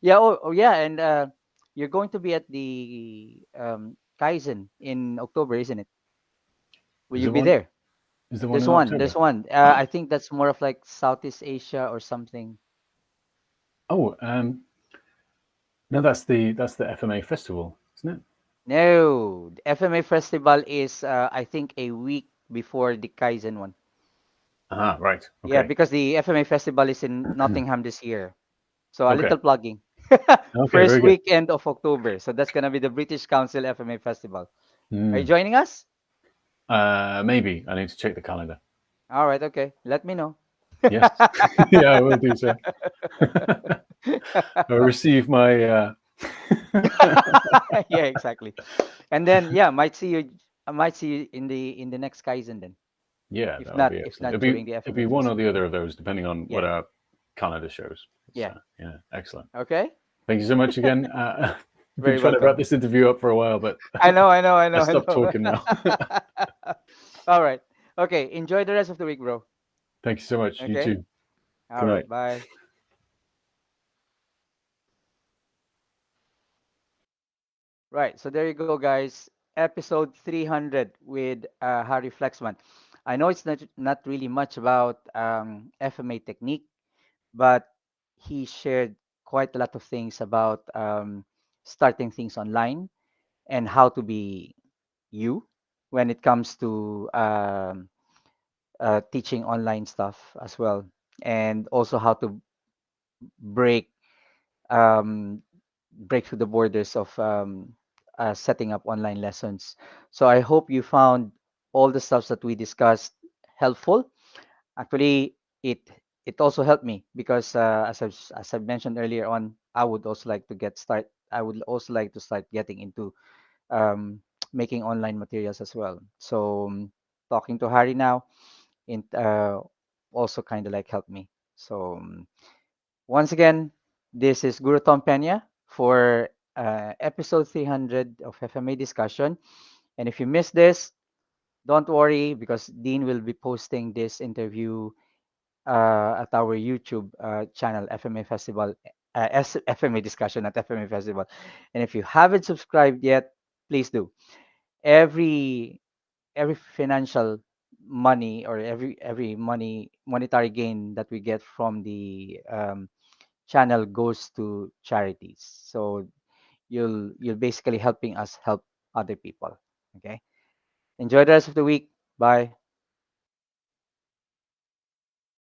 Yeah. Oh, yeah. And you're going to be at the Kaizen in October, isn't it? Will Is you there be one? there? Is there one There's in one. There's October? one. I think that's more of like Southeast Asia or something. Oh, no, that's the FMA festival, isn't it? No, the FMA festival is I think a week before the Kaizen one. Ah, right. Yeah, Okay. because the FMA festival is in Nottingham this year. So a Okay. little plugging. Okay. First Very good. weekend of October. So that's gonna be the British Council FMA festival. Are you Mm. joining us? Maybe I need to check the calendar. All right, okay. Let me know. Yes. Yeah, I will do so. I'll receive my. Yeah, exactly. And then yeah, might see you. I might see you in the next Kaizen then. Yeah, if that would not be if excellent. not during the It'd be FMA one or the festival. other of those, depending on what Yeah, our calendar shows. It's, yeah. yeah, excellent. Okay. Thank you so much again. I've been Very trying to wrap welcome. this interview up for a while, but I know, I know, I I know, I stopped know. talking now. All right. Okay. Enjoy the rest of the week, bro. Thank you so much. You Okay. too. All Good right. night. Bye. Right. So there you go, guys. Episode 300 with Harry Flexman. I know it's not really much about FMA technique, but he shared quite a lot of things about starting things online and how to be you when it comes to teaching online stuff as well, and also how to break um, break through the borders of setting up online lessons. So I hope you found all the stuff that we discussed helpful. Actually, it it also helped me because as I mentioned earlier on, I would also like to get start. I would also like to start getting into um, making online materials as well. So talking to Harry now in also kind of like helped me. So once again, this is Guru Tom Pena for episode 300 of FMA discussion. And if you missed this, don't worry because Dean will be posting this interview at our YouTube channel, FMA Festival, FMA discussion at FMA Festival. And if you haven't subscribed yet, please do. Every every financial money or every monetary gain that we get from the channel goes to charities. So you'll basically helping us help other people. Okay. Enjoy the rest of the week. Bye.